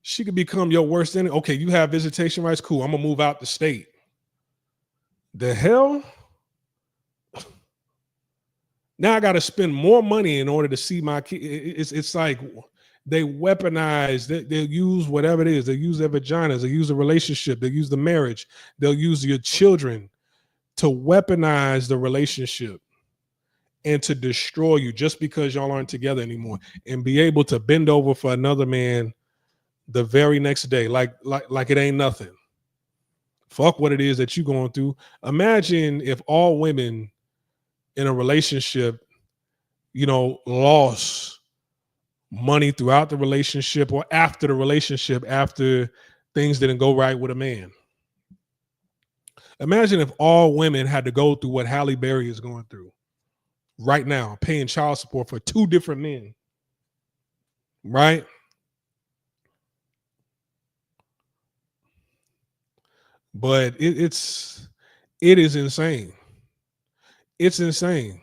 she could become your worst enemy. Okay, you have visitation rights. Cool. I'm going to move out the state. The hell? Now I got to spend more money in order to see my kid. It's like, They weaponize, they'll use whatever it is. They'll use their vaginas, they'll use the relationship, they'll use the marriage, they'll use your children to weaponize the relationship and to destroy you just because y'all aren't together anymore, and be able to bend over for another man the very next day, like it ain't nothing. Fuck what it is that you're going through. Imagine if all women in a relationship, lost money throughout the relationship or after the relationship, after things didn't go right with a man. Imagine if all women had to go through what Halle Berry is going through right now, paying child support for 2 different men. Right? But it is insane. It's insane.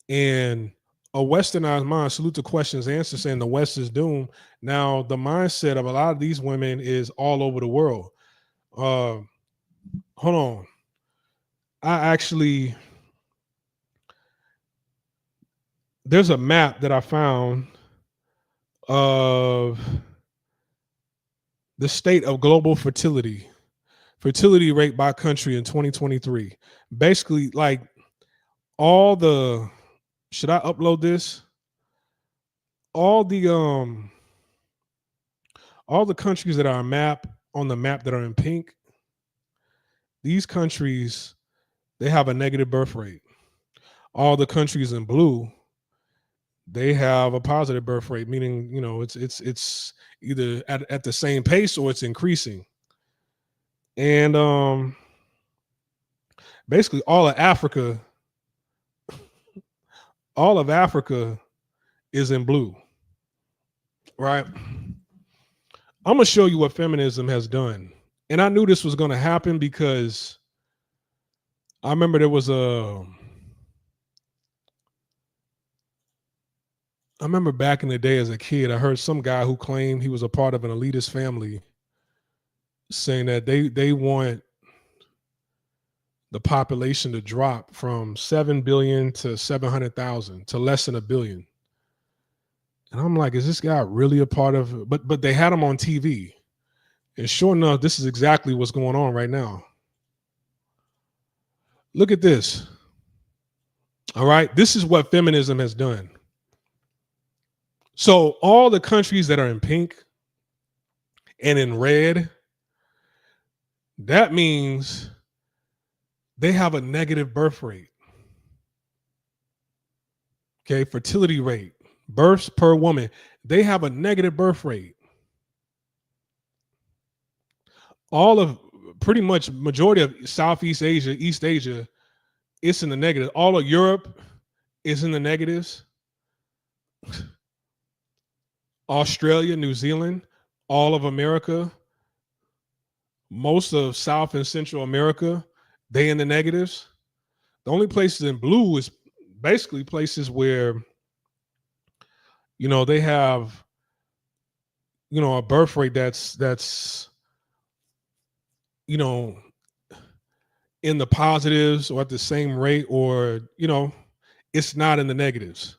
And a westernized mind, salute to questions answer, saying the West is doomed. Now, the mindset of a lot of these women is all over the world. Hold on. There's a map that I found of the state of global fertility rate by country in 2023. Basically, like should I upload this? All the countries that are on the map that are in pink, these countries, they have a negative birth rate. All the countries in blue, they have a positive birth rate, meaning, it's either at the same pace or it's increasing. And basically all of Africa is in blue, right? I'm going to show you what feminism has done. And I knew this was going to happen because I remember there was I remember back in the day as a kid, I heard some guy who claimed he was a part of an elitist family saying that they want the population to drop from 7 billion to 700,000 to less than 1 billion. And I'm like, is this guy really a part of it? But they had him on TV. And sure enough, this is exactly what's going on right now. Look at this. All right. This is what feminism has done. So all the countries that are in pink and in red, that means they have a negative birth rate. Okay. Fertility rate, births per woman, they have a negative birth rate. All of pretty much majority of Southeast Asia, East Asia, it's in the negative. All of Europe is in the negatives. Australia, New Zealand, all of America, most of South and Central America, they in the negatives. The only places in blue is basically places where, they have, a birth rate that's in the positives or at the same rate, or, it's not in the negatives.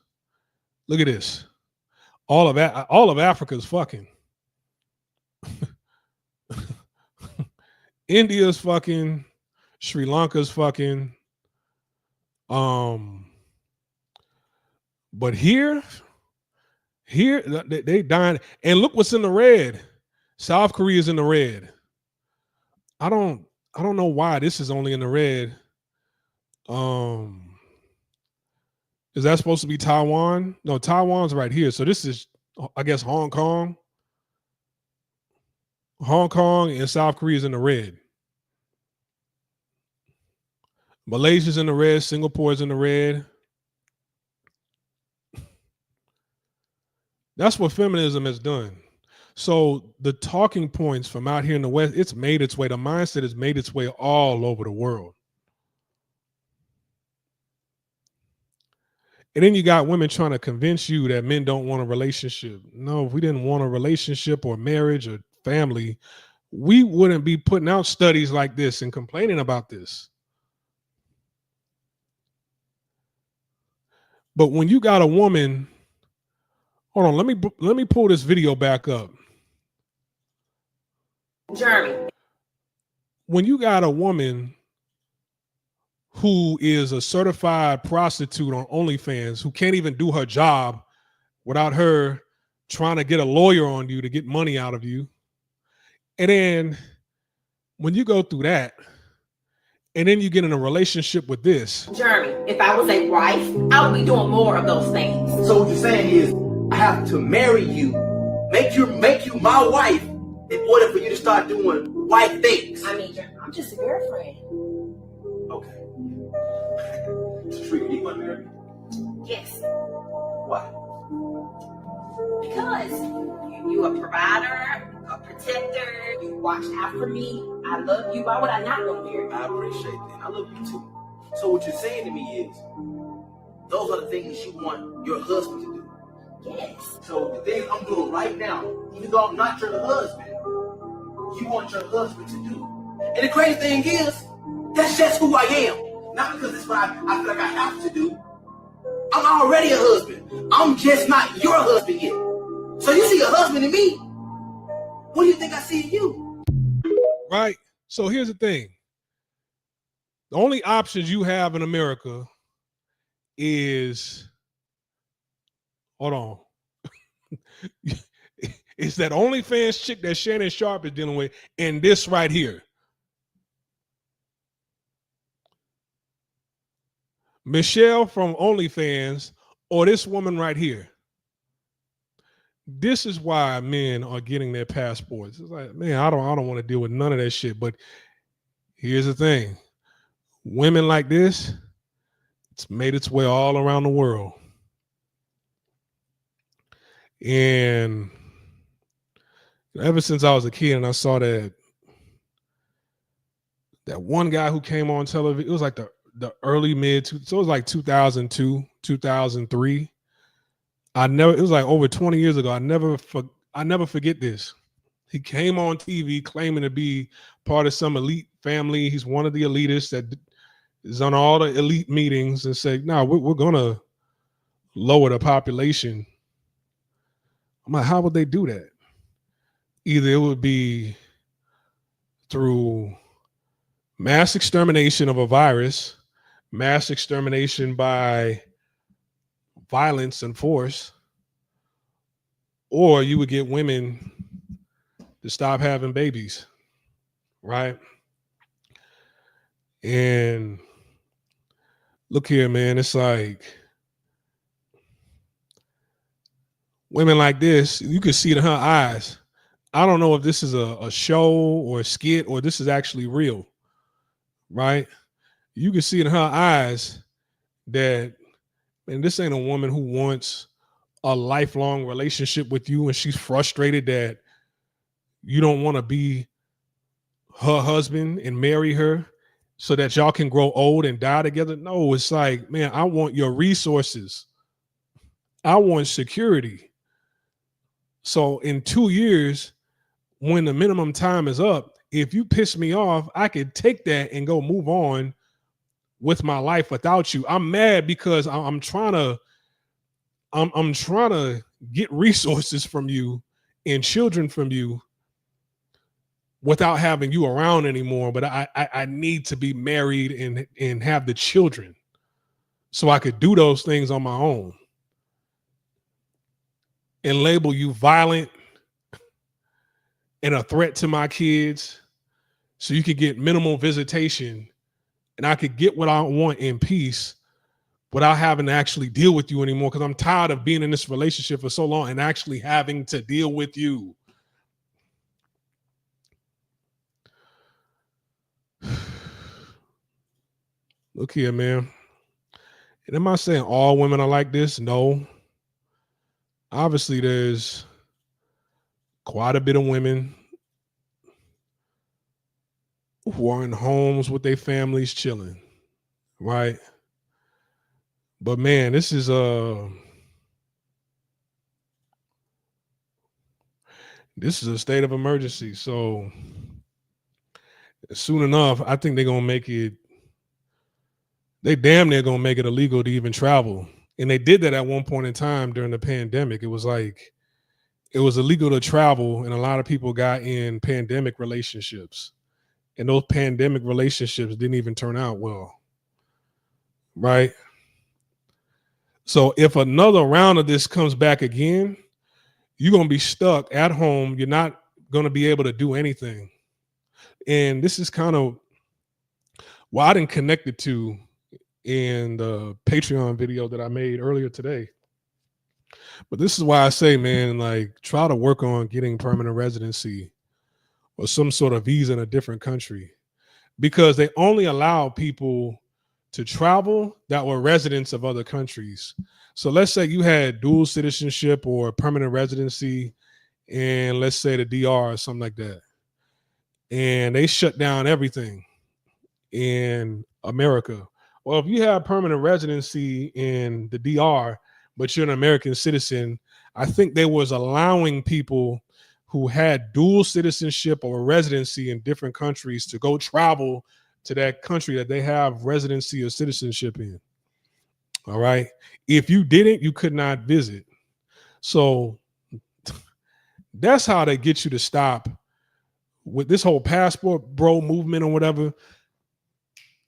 Look at this. All of Africa is fucking. India's fucking. Sri Lanka's fucking. But here they dying. And look what's in the red. South Korea's in the red. I don't know why this is only in the red. Is that supposed to be Taiwan? No, Taiwan's right here. So this is, I guess, Hong Kong. Hong Kong and South Korea's in the red. Malaysia's in the red. Singapore's in the red. That's what feminism has done. So the talking points from out here in the West, it's made its way. The mindset has made its way all over the world. And then you got women trying to convince you that men don't want a relationship. No, if we didn't want a relationship or marriage or family, we wouldn't be putting out studies like this and complaining about this. But when you got a woman Hold on, let me pull this video back up. Jeremy. When you got a woman who is a certified prostitute on OnlyFans who can't even do her job without her trying to get a lawyer on you to get money out of you, and then when you go through that, and then you get in a relationship with this. Jeremy, if I was a wife, I would be doing more of those things. So what you're saying is, I have to marry you, make you my wife, in order for you to start doing wife things. I mean, I'm just a girlfriend. Okay. Tree, you want to marry me? Yes. Why? Because you a provider, a protector, you watched out for me. I love you. Why would I not want to marry you? I appreciate that. I love you too. So what you're saying to me is, those are the things you want your husband to do. Yes. So the things I'm doing right now, even though I'm not your husband, you want your husband to do. And the crazy thing is, that's just who I am. Not because it's what I feel like I have to do. I'm already a husband. I'm just not your husband yet. So you see a husband in me. What do you think I see in you? Right. So here's the thing. The only options you have in America is, hold on, it's that OnlyFans chick that Shannon Sharpe is dealing with, and this right here. Michelle from OnlyFans, or this woman right here. This is why men are getting their passports. It's like, man, I don't want to deal with none of that shit. But here's the thing. Women like this, it's made its way all around the world. And ever since I was a kid and I saw that one guy who came on television, it was like the early mid, so it was like 2002, 2003. It was like over 20 years ago. I never forget this. He came on TV claiming to be part of some elite family. He's one of the elitists that is on all the elite meetings and say, no, we're going to lower the population. I'm like, how would they do that? Either it would be through mass extermination of a virus, mass extermination by violence and force, or you would get women to stop having babies, right? And look here, man, it's like women like this, you can see it in her eyes. I don't know if this is a show or a skit or this is actually real, right? You can see it in her eyes that, man, this ain't a woman who wants a lifelong relationship with you and she's frustrated that you don't want to be her husband and marry her so that y'all can grow old and die together. No, it's like, man, I want your resources. I want security. So in 2 years, when the minimum time is up, if you piss me off, I could take that and go move on with my life without you. I'm mad because I'm trying to get resources from you and children from you without having you around anymore. But I need to be married and have the children so I could do those things on my own and label you violent and a threat to my kids so you could get minimal visitation and I could get what I want in peace without having to actually deal with you anymore, because I'm tired of being in this relationship for so long and actually having to deal with you. Look here, man. And am I saying all women are like this? No. Obviously, there's quite a bit of women who are in homes with their families chilling, right? But man, this is a state of emergency. So soon enough, I think they're gonna make it. They damn near gonna make it illegal to even travel And they did that at one point in time during the pandemic. It was like it was illegal to travel, and a lot of people got in pandemic relationships. And those pandemic relationships didn't even turn out well. Right? So if another round of this comes back again, you're going to be stuck at home. You're not going to be able to do anything. And this is kind of what I didn't connect it to in the Patreon video that I made earlier today. But this is why I say, man, like try to work on getting permanent residency or some sort of visa in a different country, because they only allow people to travel that were residents of other countries. So let's say you had dual citizenship or permanent residency in, let's say, the DR or something like that, and they shut down everything in America. Well, if you have permanent residency in the DR, but you're an American citizen, I think they was allowing people who had dual citizenship or residency in different countries to go travel to that country that they have residency or citizenship in. All right. If you didn't, you could not visit. So that's how they get you to stop with this whole passport bro movement or whatever.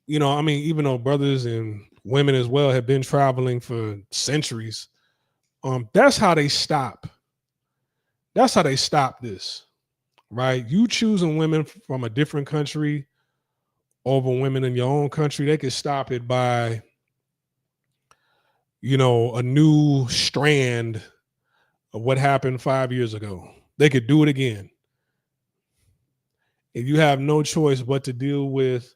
You know, I mean, even though brothers and women as well have been traveling for centuries, that's how they stop. That's how they stop this, right? You choosing women from a different country over women in your own country, they could stop it by, you know, a new strand of what happened 5 years ago. They could do it again. And you have no choice but to deal with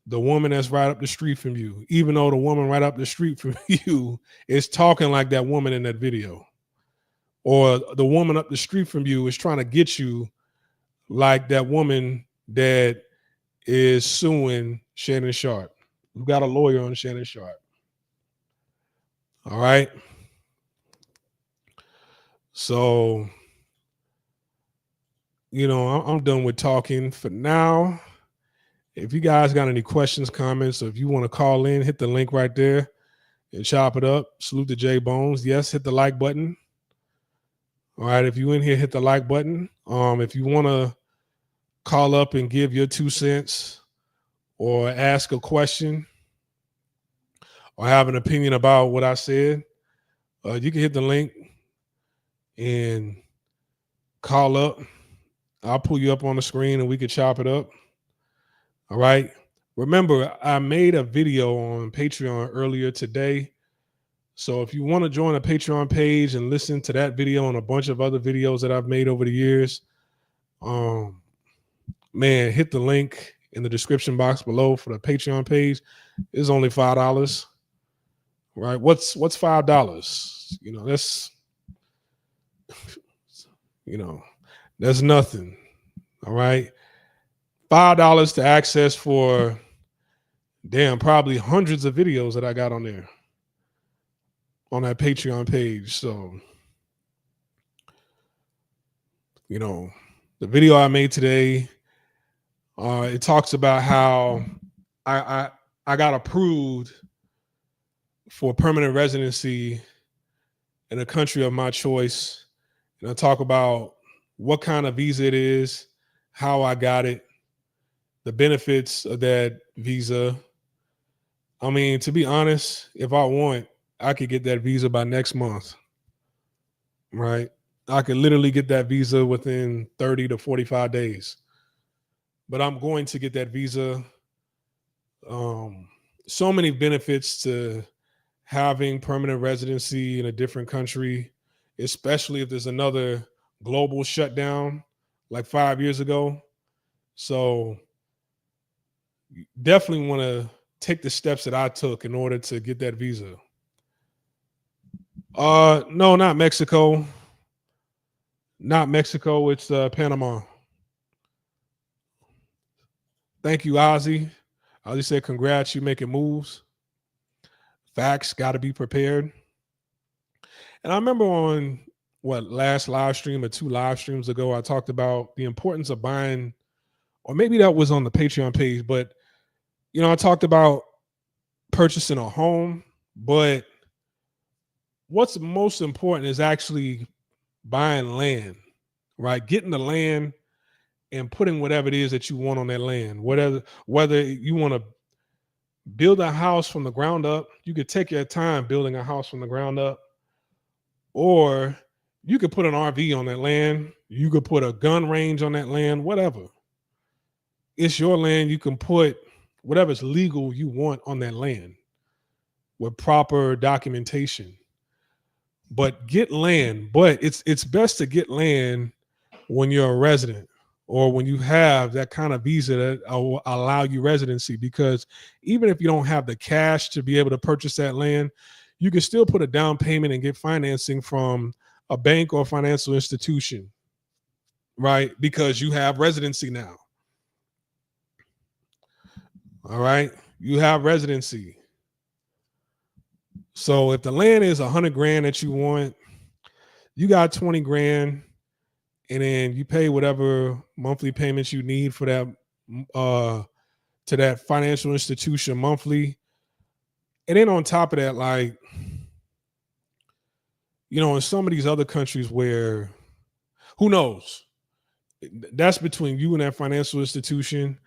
the woman that's right up the street from you, even though the woman right up the street from you is talking like that woman in that video. Or the woman up the street from you is trying to get you like that woman that is suing Shannon Sharpe. We've got a lawyer on Shannon Sharpe. All right. So, you know, I'm done with talking for now. If you guys got any questions, comments, or if you want to call in, hit the link right there and chop it up. Salute to J Bones. Yes, hit the like button. All right, if you in here, hit the like button. If you want to call up and give your 2 cents or ask a question or have an opinion about what I said, you can hit the link and call up. I'll pull you up on the screen and we can chop it up. All right. Remember, I made a video on Patreon earlier today. So if you want to join a Patreon page and listen to that video and a bunch of other videos that I've made over the years, man, hit the link in the description box below for the Patreon page. It's only $5. Right? What's $5? You know, that's that's nothing. All right. $5 to access for probably hundreds of videos that I got on there on that Patreon page. So, you know, the video I made today, it talks about how I got approved for permanent residency in a country of my choice. And I talk about what kind of visa it is, how I got it, the benefits of that visa. I mean, to be honest, if I want, I could get that visa by next month, right? I could literally get that visa within 30 to 45 days. But I'm going to get that visa. So many benefits to having permanent residency in a different country, especially if there's another global shutdown like 5 years ago. So definitely want to take the steps that I took in order to get that visa. No, not Mexico. Not Mexico. It's Panama. Thank you, Ozzy. Ozzy said, congrats, you making moves. Facts, got to be prepared. And I remember on last live stream or 2 live streams ago, I talked about the importance of buying, or maybe that was on the Patreon page, but I talked about purchasing a home, but what's most important is actually buying land, right? Getting the land and putting whatever it is that you want on that land. Whether you want to build a house from the ground up, you could take your time building a house from the ground up, or you could put an RV on that land. You could put a gun range on that land, whatever. It's your land. You can put whatever's legal you want on that land with proper documentation. But get land. But it's best to get land when you're a resident or when you have that kind of visa that will allow you residency, because even if you don't have the cash to be able to purchase that land, you can still put a down payment and get financing from a bank or financial institution, right? Because you have residency now. All right. You have residency. So if the land is 100 grand that you want, you got 20 grand, and then you pay whatever monthly payments you need for that to that financial institution monthly. And then on top of that, like, you know, in some of these other countries where, who knows, that's between you and that financial institution,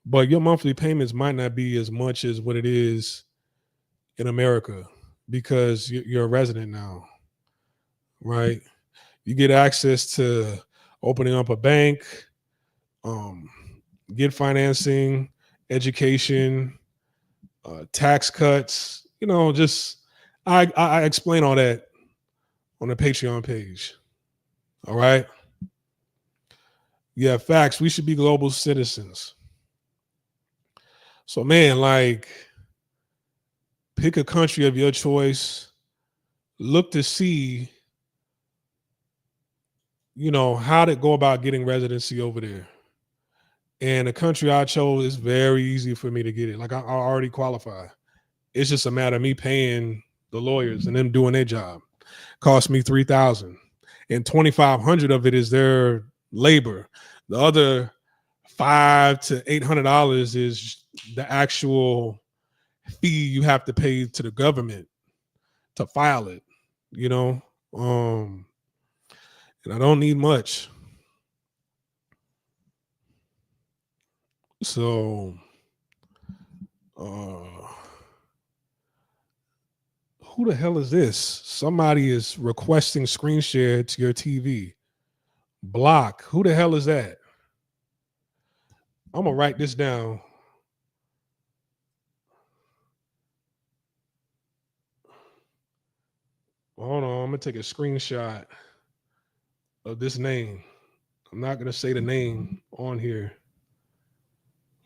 but your monthly payments might not be as much as what it is in America because you're a resident now, right? You get access to opening up a bank, get financing, education, tax cuts. You know, just I explain all that on the Patreon page. All right. Yeah, facts. We should be global citizens. So, man, like, pick a country of your choice. Look to see, you know, how to go about getting residency over there. And the country I chose is very easy for me to get it. Like, I already qualify. It's just a matter of me paying the lawyers and them doing their job. Cost me $3,000, and $2,500 of it is their labor. The other $500 to $800 is the actual fee you have to pay to the government to file it. You know, and I don't need much. So, who the hell is this? Somebody is requesting screen share to your TV. Block. Who the hell is that? I'm gonna write this down. Hold on, I'm gonna take a screenshot of this name. I'm not gonna say the name on here,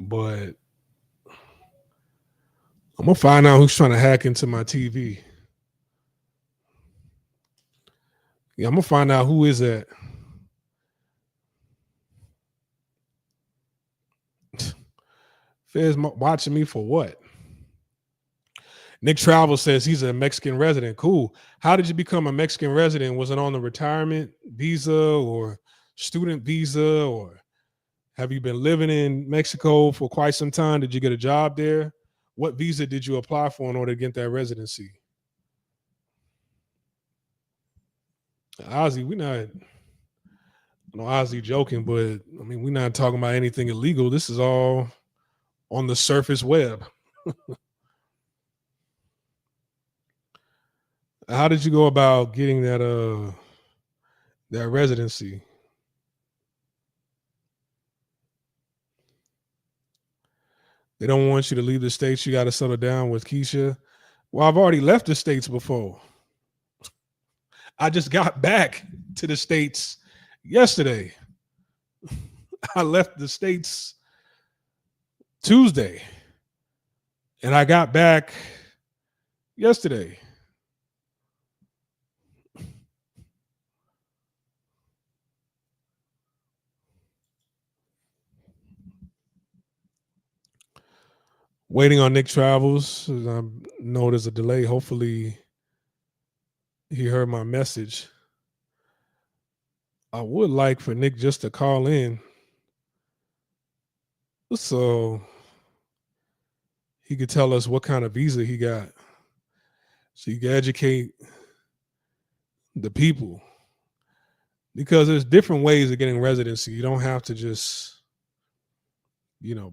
but I'm gonna find out who's trying to hack into my TV. Yeah, I'm gonna find out who is that. Feds watching me for what? Nick Travel says he's a Mexican resident. Cool. How did you become a Mexican resident? Was it on the retirement visa or student visa, or have you been living in Mexico for quite some time? Did you get a job there? What visa did you apply for in order to get that residency? Ozzy, Ozzy joking, but I mean, we're not talking about anything illegal. This is all on the surface web. How did you go about getting that residency? They don't want you to leave the States. You got to settle down with Keisha. Well, I've already left the States before. I just got back to the States yesterday. I left the States Tuesday, and I got back yesterday. Waiting on Nick Travels. I know there's a delay. Hopefully he heard my message. I would like for Nick just to call in so he could tell us what kind of visa he got, so you can educate the people, because there's different ways of getting residency. You don't have to just,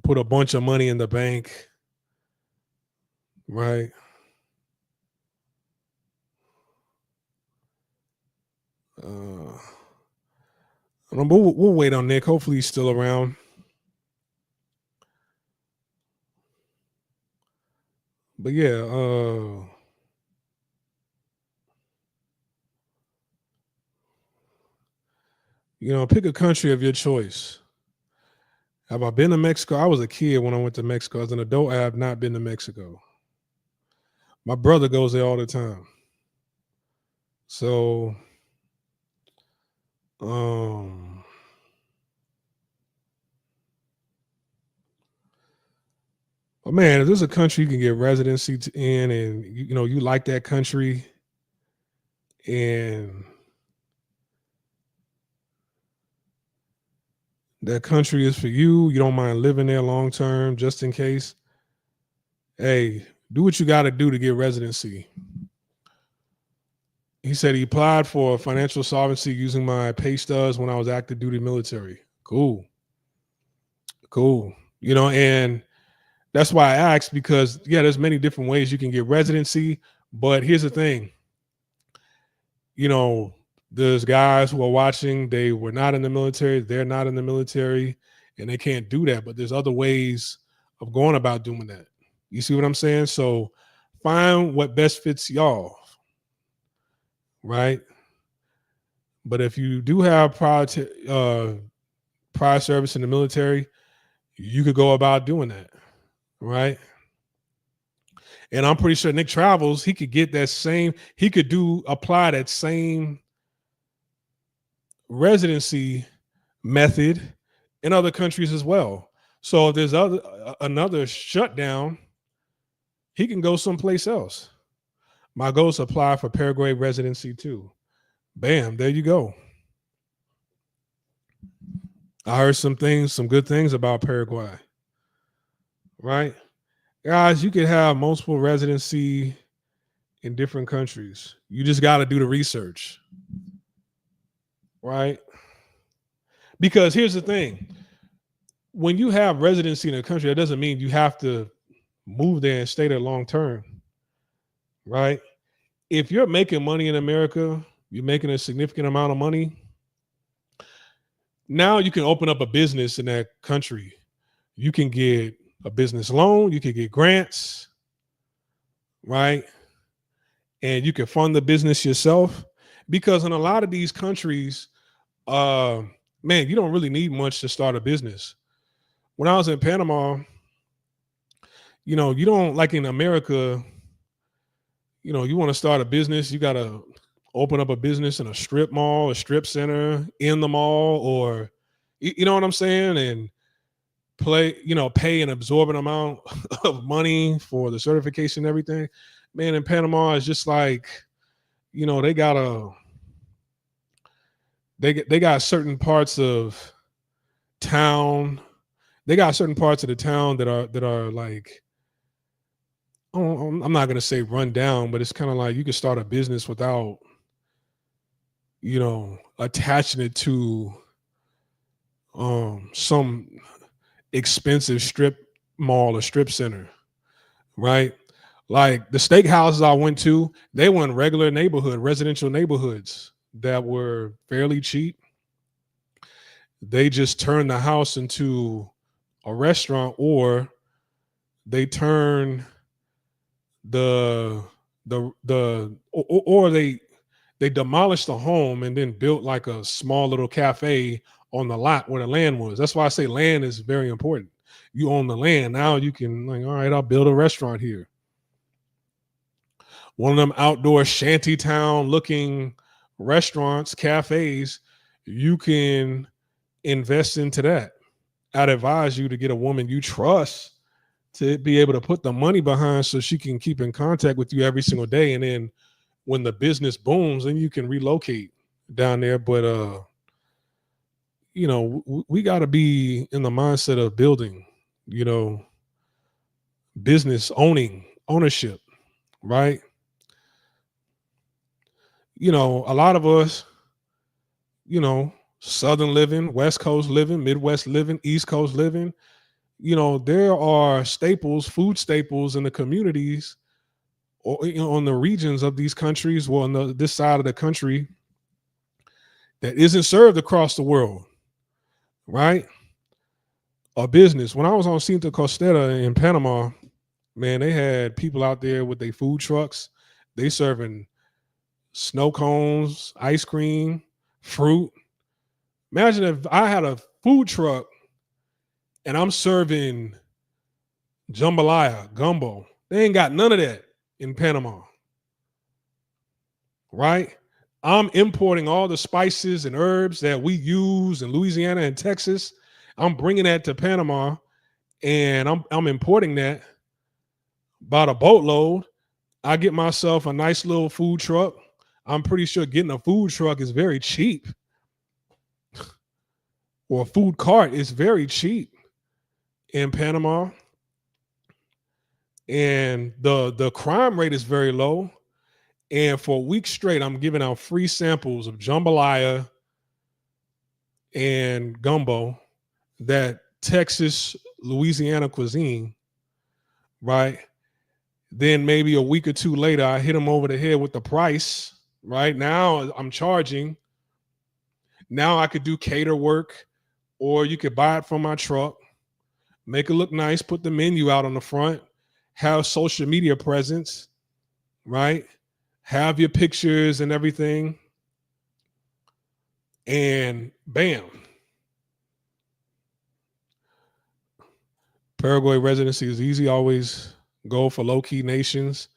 put a bunch of money in the bank, right? We'll wait on Nick. Hopefully he's still around. But yeah, pick a country of your choice. Have I been to Mexico? I was a kid when I went to Mexico. As an adult, I have not been to Mexico. My brother goes there all the time. So, but man, if there's a country you can get residency in, and you like that country, and that country is for you, you don't mind living there long term, just in case. Hey, do what you got to do to get residency. He said he applied for financial solvency using my pay stubs when I was active duty military. Cool. And that's why I asked, because there's many different ways you can get residency. But here's the thing. There's guys who are watching, they were not in the military, they're not in the military, and they can't do that. But there's other ways of going about doing that. You see what I'm saying? So find what best fits y'all, right? But if you do have prior service in the military, you could go about doing that, right? And I'm pretty sure Nick Travels, he could get that same, he could apply that same residency method in other countries as well. So if there's another shutdown, he can go someplace else. My goal is to apply for Paraguay residency too. Bam, there you go. I heard some good things about Paraguay, right? Guys, you could have multiple residency in different countries. You just got to do the research, right? Because here's the thing. When you have residency in a country, that doesn't mean you have to move there and stay there long term, right? If you're making money in America, you're making a significant amount of money, now you can open up a business in that country. You can get a business loan, you can get grants, right? And you can fund the business yourself, because in a lot of these countries, man, you don't really need much to start a business. When I was in Panama, you don't, like in America, you want to start a business, you got to open up a business in a strip mall, a strip center, in the mall, or, you know what I'm saying? And pay an absorbent amount of money for the certification and everything. Man, in Panama, it's just like, they got certain parts of town. They got certain parts of the town that are like, I'm not going to say run down, but it's kind of like you can start a business without, attaching it to some expensive strip mall or strip center, right? Like the steakhouses I went to, they were in regular residential neighborhoods that were fairly cheap. They just turned the house into a restaurant, or they turn or they demolished the home and then built like a small little cafe on the lot where the land was. That's why I say land is very important. You own the land. Now you can, like, all right, I'll build a restaurant here. One of them outdoor shanty town looking restaurants, cafes, you can invest into that. I'd advise you to get a woman you trust to be able to put the money behind, so she can keep in contact with you every single day. And then when the business booms, then you can relocate down there. But, we got to be in the mindset of building, business ownership, right? A lot of us, you know, Southern living, West Coast living, Midwest living, East Coast living, there are staples, food staples in the communities or on the regions of these countries, well, on this side of the country that isn't served across the world, right? A business. When I was on Cinta Costera in Panama, man, they had people out there with their food trucks. They serving snow cones, ice cream, fruit. Imagine if I had a food truck and I'm serving jambalaya, gumbo. They ain't got none of that in Panama, right? I'm importing all the spices and herbs that we use in Louisiana and Texas. I'm bringing that to Panama, and I'm importing that by the boatload. I get myself a nice little food truck. I'm pretty sure getting a food truck is very cheap, or a food cart is very cheap in Panama, and the crime rate is very low. And for a week straight, I'm giving out free samples of jambalaya and gumbo, that Texas, Louisiana cuisine, right? Then maybe a week or two later, I hit them over the head with the price, right? Now I'm charging. Now I could do cater work, or you could buy it from my truck, make it look nice, put the menu out on the front, have social media presence, right? Have your pictures and everything. And bam, Paraguay residency is easy. Always go for low key nations.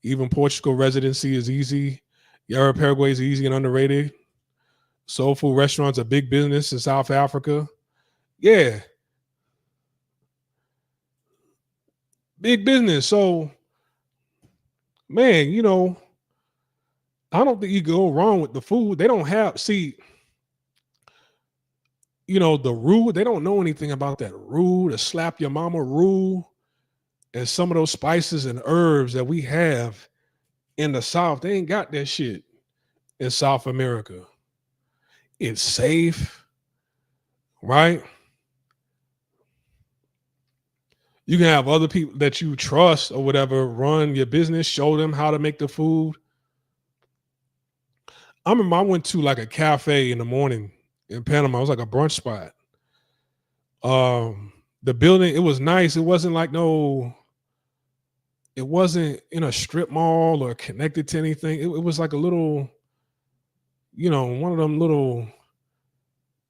Even Portugal residency is easy. Yeah, Paraguay is easy and underrated. Soul food restaurants are big business in South Africa. Yeah, big business. So, man, I don't think you go wrong with the food. They don't have, see, the roux, they don't know anything about that roux, the slap your mama roux, and some of those spices and herbs that we have in the South. They ain't got that shit in South America. It's safe, right? You can have other people that you trust or whatever run your business, show them how to make the food. I remember I went to like a cafe in the morning in Panama. It was like a brunch spot. The building, it was nice. It wasn't like it wasn't in a strip mall or connected to anything. It was like a little, one of them little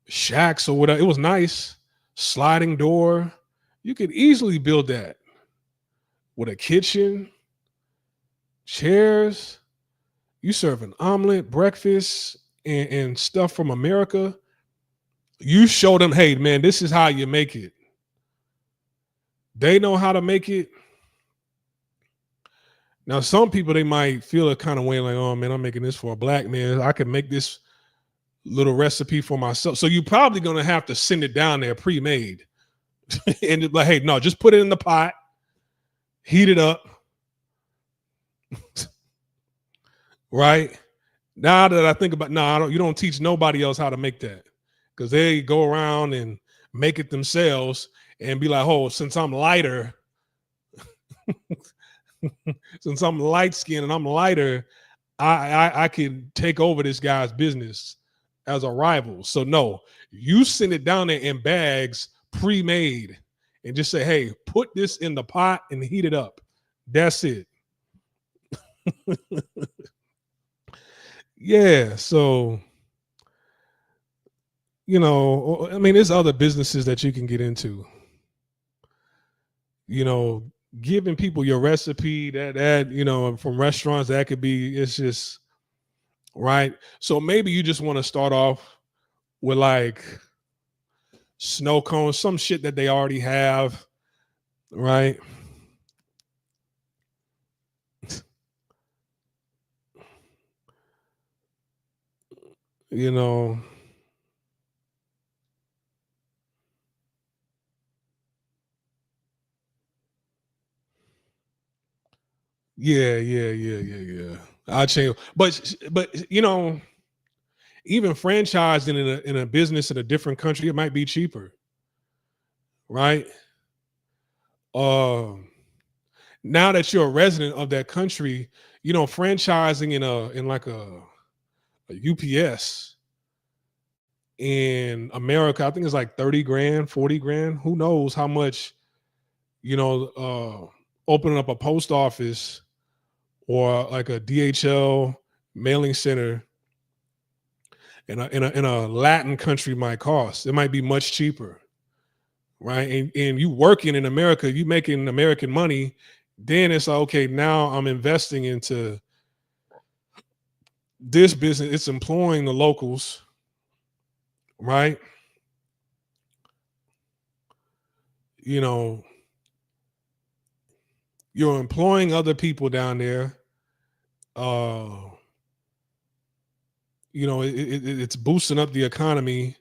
shacks or whatever. It was nice. Sliding door. You could easily build that with a kitchen, chairs. You serve an omelet, breakfast, and stuff from America. You show them, hey, man, this is how you make it. They know how to make it. Now, some people, they might feel a kind of way like, oh, man, I'm making this for a black man. I can make this little recipe for myself. So you're probably going to have to send it down there pre-made. And it's like, hey, no, just put it in the pot, heat it up. Right? Now that I think about, no, you don't teach nobody else how to make that, because they go around and make it themselves and be like, oh, since I'm lighter, since I'm light skinned and I'm lighter, I can take over this guy's business as a rival. So no, you send it down there in bags pre-made and just say, hey, put this in the pot and heat it up. That's it. Yeah. So, I mean, there's other businesses that you can get into. Giving people your recipe that from restaurants, that could be, it's just right. So maybe you just want to start off with like snow cones, some shit that they already have, right? you know, Yeah. I change, but even franchising in a business in a different country, it might be cheaper, right? Um, Now that you're a resident of that country, franchising in like a UPS in America, I think it's like 30 grand, 40 grand. Who knows how much, opening up a post office or like a DHL mailing center in a Latin country might cost. It might be much cheaper, right? And you working in America, you making American money, then it's like, okay, now I'm investing into this business. It's employing the locals, right? You know, you're employing other people down there. Uh, it's boosting up the economy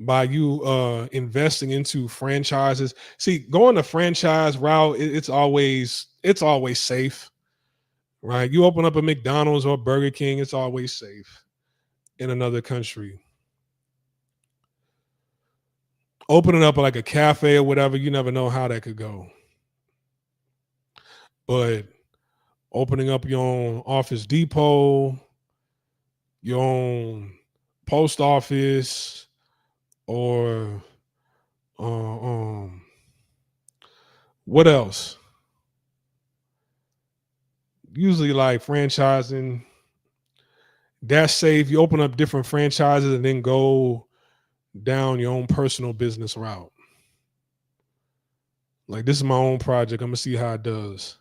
by you investing into franchises. See, going the franchise route, it's always safe, right? You open up a McDonald's or Burger King, it's always safe in another country. Opening up like a cafe or whatever, you never know how that could go. But opening up your own Office Depot, your own post office, or what else? Usually like franchising, that's safe. You open up different franchises and then go down your own personal business route. Like, this is my own project. I'm gonna see how it does,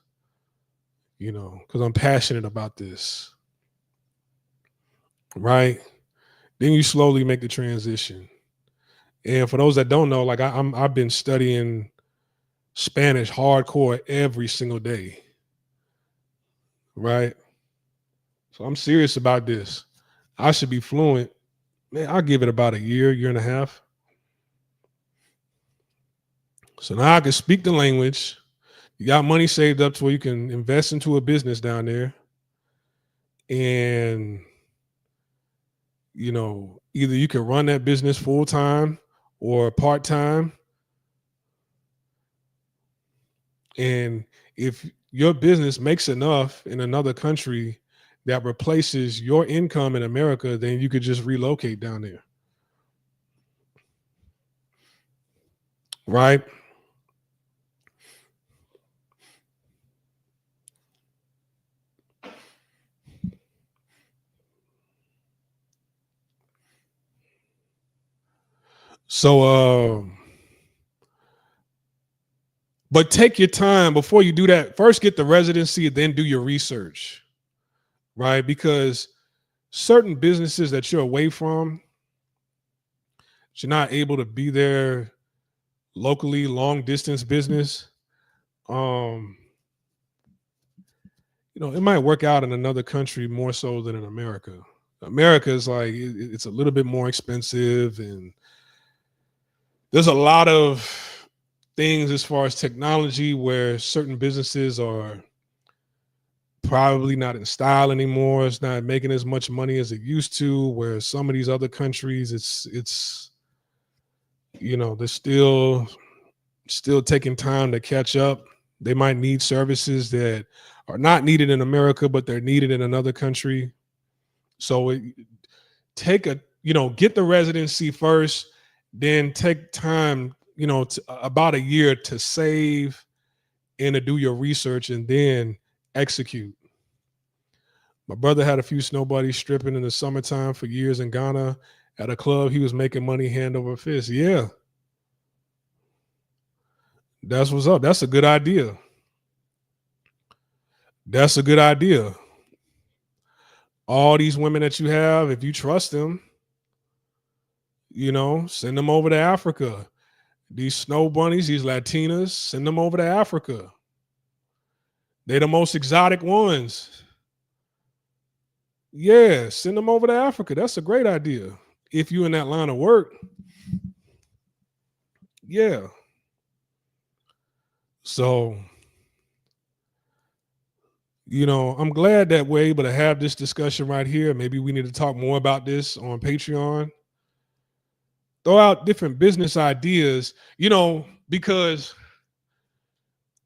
because I'm passionate about this, right? Then you slowly make the transition. And for those that don't know, like I've been studying Spanish hardcore every single day, right? So I'm serious about this. I should be fluent. Man, I'll give it about a year and a half. So now I can speak the language. You got money saved up to where you can invest into a business down there. And, either you can run that business full time or part time. And if your business makes enough in another country that replaces your income in America, then you could just relocate down there. Right? So, but take your time before you do that. First, get the residency, then do your research, right? Because certain businesses that you're away from, you're not able to be there locally, long distance business. It might work out in another country more so than in America. America is like it's a little bit more expensive, and there's a lot of things as far as technology where certain businesses are probably not in style anymore. It's not making as much money as it used to. Where some of these other countries, it's they're still taking time to catch up. They might need services that are not needed in America, but they're needed in another country. So get the residency first, then take time, about a year to save and to do your research and then execute. My brother had a few snow buddies stripping in the summertime for years in Ghana at a club. He was making money hand over fist. Yeah. That's what's up. That's a good idea. That's a good idea. All these women that you have, if you trust them, send them over to Africa. These snow bunnies, these Latinas, send them over to Africa. They're the most exotic ones. Yeah, send them over to Africa. That's a great idea. If you're in that line of work. Yeah. So I'm glad that we're able to have this discussion right here. Maybe we need to talk more about this on Patreon. Throw out different business ideas, because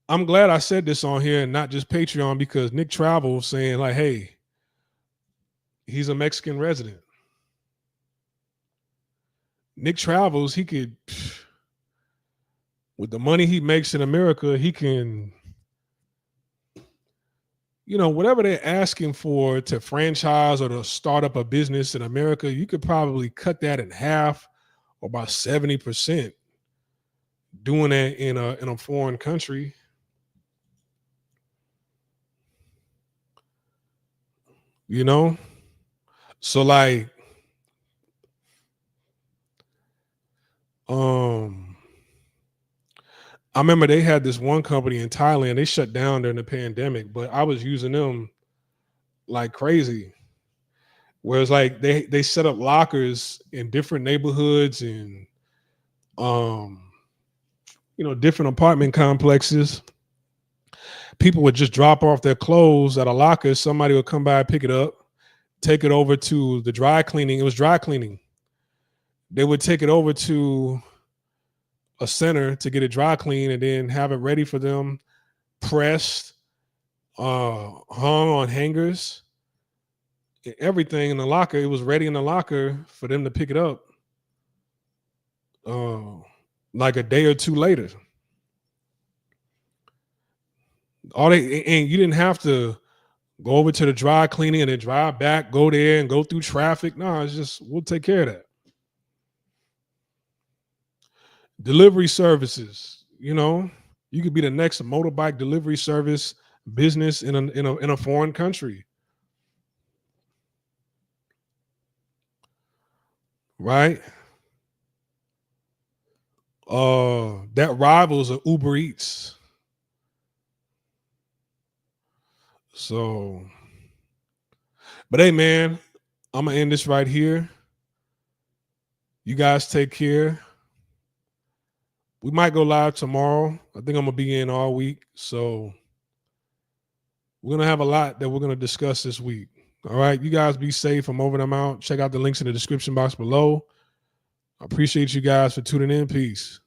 I'm glad I said this on here and not just Patreon, because Nick Travel saying like, hey, he's a Mexican resident. Nick Travels, he could, with the money he makes in America, he can, whatever they're asking for to franchise or to start up a business in America, you could probably cut that in half or about 70% doing that in a foreign country. So like, I remember they had this one company in Thailand. They shut down during the pandemic, but I was using them like crazy. Whereas like they set up lockers in different neighborhoods and different apartment complexes. People would just drop off their clothes at a locker. Somebody would come by, pick it up, take it over to the dry cleaning. It was dry cleaning. They would take it over to a center to get it dry clean and then have it ready for them, pressed, hung on hangers, everything in the locker. It was ready in the locker for them to pick it up like a day or two later. And you didn't have to go over to the dry cleaning and then drive back, go there and go through traffic. No, it's just, we'll take care of that. Delivery services, you could be the next motorbike delivery service business in a foreign country. Right? That rivals of Uber Eats. So, but hey, man, I'm gonna end this right here. You guys take care. We might go live tomorrow. I think I'm gonna be in all week. So we're gonna have a lot that we're gonna discuss this week. All right. You guys be safe. I'm over and I'm out. Check out the links in the description box below. I appreciate you guys for tuning in. Peace.